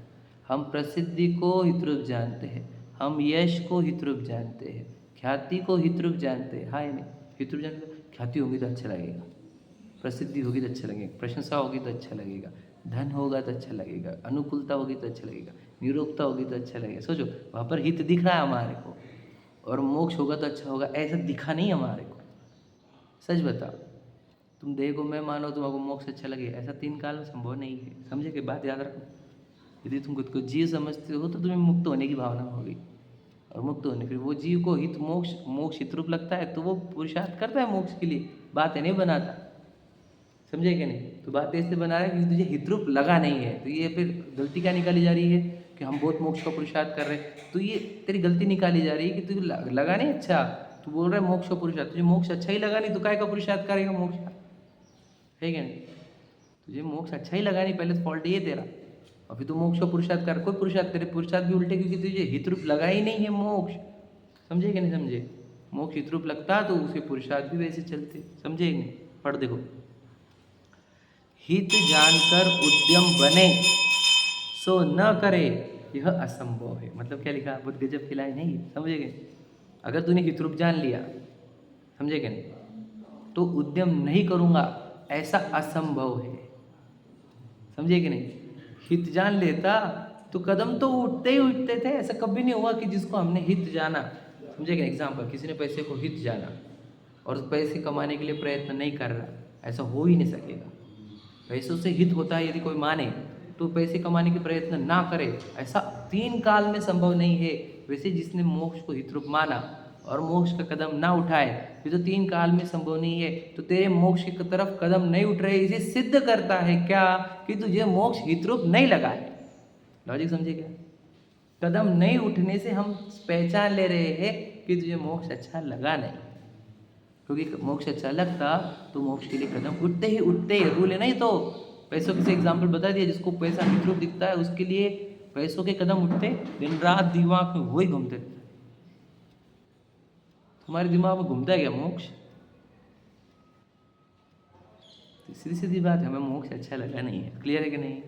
हम प्रसिद्धि को हितरूप जानते हैं, हम यश को हितरूप जानते हैं, ख्याति को हितरूप जानते हैं। हाँ या नहीं? हितरूप जानते, ख्याति होगी तो अच्छा लगेगा, प्रसिद्धि होगी तो अच्छा लगेगा, प्रशंसा होगी तो अच्छा लगेगा, धन होगा तो अच्छा लगेगा, अनुकूलता होगी तो अच्छा लगेगा, निरोगता होगी तो अच्छा लगेगा। सोचो वहाँ पर हित दिख रहा है हमारे को, और मोक्ष होगा तो अच्छा होगा, ऐसा दिखा नहीं हमारे को। सच बताओ, तुम देखो मैं मानो तुम्हारे मोक्ष अच्छा लगे, ऐसा 3 काल में संभव नहीं है। समझे कि बात याद रखो। यदि तुम खुद को जीव समझते हो तो तुम्हें मुक्त होने की भावना होगी, और मुक्त होने फिर वो जीव को हित मोक्ष हितरूप लगता है तो वो पुरुषार्थ करता है मोक्ष के लिए, बातें नहीं बनाता। समझे कि नहीं? तो बात ऐसे बना रहा है कि तुझे हितरूप लगा नहीं है, तो ये फिर गलती क्या निकाली जा रही है कि हम बहुत मोक्ष का पुरुषार्थ कर रहे हैं। तो ये तेरी गलती निकाली जा रही है कि तुझे लगा नहीं अच्छा, तू बोल रहा है मोक्ष का पुरुषार्थ, तुझे मोक्ष अच्छा ही लगा नहीं तो काय का पुरुषार्थ करेगा मोक्ष का? है क्या नहीं? तुझे मोक्ष अच्छा ही लगा नहीं, पहले फॉल्ट ये तेरा, अभी तो मोक्ष का पुरुषार्थ कर। कोई पुरुषार्थ तेरे पुरुषार्थ भी उल्टे, क्योंकि तुझे हितरूप लगा ही नहीं है मोक्ष। समझे कि नहीं समझे? मोक्ष हितरूप लगता तो उसके पुरुषार्थ भी वैसे चलते। समझे कि नहीं? पढ़ देखो, हित जानकर उद्यम बने सो न करे यह असंभव है। मतलब क्या लिखा? बहुत गजब की लाइन है, समझे कि? अगर तूने हितरूप जान लिया, समझे कि नहीं, तो उद्यम नहीं करूँगा ऐसा असंभव है। समझे कि नहीं? हित जान लेता तो कदम तो उठते ही उठते थे। ऐसा कभी नहीं हुआ कि जिसको हमने हित जाना, समझे कि? एग्जाम्पल, किसी ने पैसे को हित जाना और पैसे कमाने के लिए प्रयत्न नहीं कर रहा, ऐसा हो ही नहीं सकेगा। पैसों से हित होता है यदि कोई माने, तो पैसे कमाने के प्रयत्न ना करे, ऐसा 3 काल में संभव नहीं है। वैसे जिसने मोक्ष को हितरूप माना और मोक्ष का कदम ना उठाए, ये तो 3 काल में संभव नहीं है। तो तेरे मोक्ष की तरफ कदम नहीं उठ रहे, इसे सिद्ध करता है क्या? कि तुझे मोक्ष हितरूप नहीं लगा है। लॉजिक समझे क्या? कदम नहीं उठने से हम पहचान ले रहे हैं कि तुझे मोक्ष अच्छा लगा नहीं, क्योंकि मोक्ष अच्छा लगता तो मोक्ष के लिए कदम उठते ही उठते। रूल है नहीं तो पैसों के से एग्जाम्पल बता दिया, जिसको पैसा हितरूप दिखता है उसके लिए पैसों के कदम उठते, दिन रात दिमाग में वही घूमते रहते। तुम्हारे दिमाग में घूमता है क्या मोक्ष? तो सीधी सीधी बात है, हमें मोक्ष अच्छा लगा नहीं है। क्लियर है कि नहीं?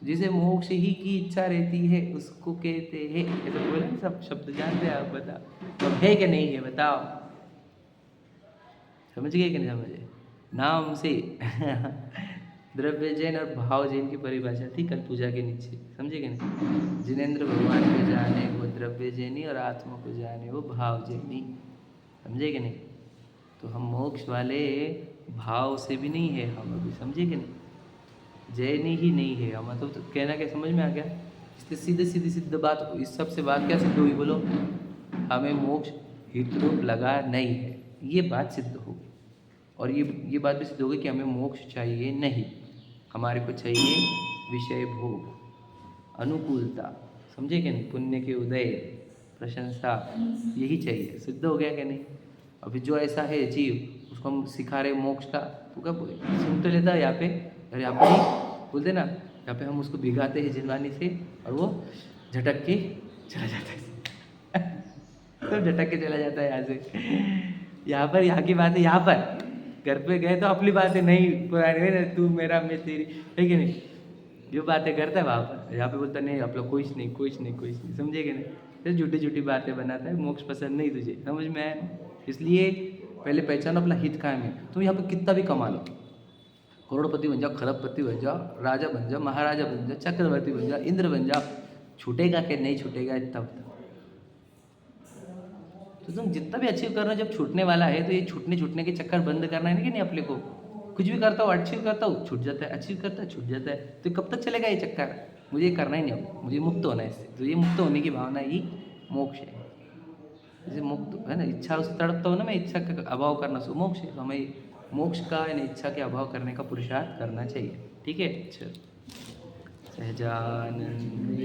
तो जिसे मोक्ष ही की इच्छा रहती है उसको कहते हैं, ऐसा बोले ना, सब शब्द जानते हैं आप, बताओ तो है कि नहीं है? बताओ, समझ गए कि नहीं समझे? नाम से द्रव्य जैन और भाव जैन की परिभाषा थी कल पूजा के नीचे, समझे कि नहीं? जिनेंद्र भगवान को जाने वो द्रव्य जैनी और आत्मा को जाने वो भाव जैनी, समझे कि नहीं? तो हम मोक्ष वाले भाव से भी नहीं है हम अभी, समझे कि नहीं? जैनी ही नहीं है हम, तो कहना क्या समझ में आ गया? इससे सीधी बात, इस सब से बात क्या सिद्ध हुई बोलो? हमें मोक्ष हितरूप लगा नहीं है, ये बात सिद्ध होगी। और ये बात भी सिद्ध हो गई कि हमें मोक्ष चाहिए नहीं, हमारे को चाहिए विषय भोग, अनुकूलता, समझे कि नहीं, पुण्य के उदय, प्रशंसा, यही चाहिए। सिद्ध हो गया कि नहीं? अभी जो ऐसा है जीव, उसको हम सिखा रहे मोक्ष का, तो क्या सुन तो लेता है यहाँ पे, और यहाँ पे बोलते ना, यहाँ पे हम उसको भिगाते हैं जिनवानी से और वो झटक के चला जाता है तो झटक के चला जाता है यहाँ से। यहाँ की बात है, यहाँ पर घर पे गए तो अपनी बातें नहीं पुरानी ना, तू मेरा मैं तेरी, है कि नहीं, जो बातें करता है वहाँ पर, यहाँ पे बोलता नहीं आप लोग कुछ नहीं, समझे कि नहीं, फिर झूठी झूठी बातें बनाता है। मोक्ष पसंद नहीं तुझे, समझ में आया ना? इसलिए पहले पहचानो अपना हित कहाँ है। तुम यहाँ पे कितना भी कमा लो, करोड़पति बन जाओ, खरबपति बन जाओ, राजा बन जाओ, महाराजा बन जाओ, चक्रवर्ती बन जाओ, इंद्र बन जाओ, छूटेगा कि नहीं छूटेगा इतना बताओ। तो तुम जितना भी अचीव कर रहे हो, जब छूटने वाला है तो ये छूटने के चक्कर बंद करना है कि नहीं अपने को। कुछ भी करता हूँ, अचीव करता हूँ, छूट जाता है, अचीव करता है, छूट जाता है, तो कब तक चलेगा ये चक्कर? मुझे ये करना ही नहीं, अब मुझे मुक्त होना है इससे। तो ये मुक्त होने की भावना ही मोक्ष है। जैसे मुक्त है ना, इच्छा उस तड़पता हूँ ना मैं, इच्छा का अभाव करना सो मोक्ष है। तो हमें मोक्ष का यानी इच्छा के अभाव करने का पुरुषार्थ करना चाहिए। ठीक है, अच्छा। सहजानंद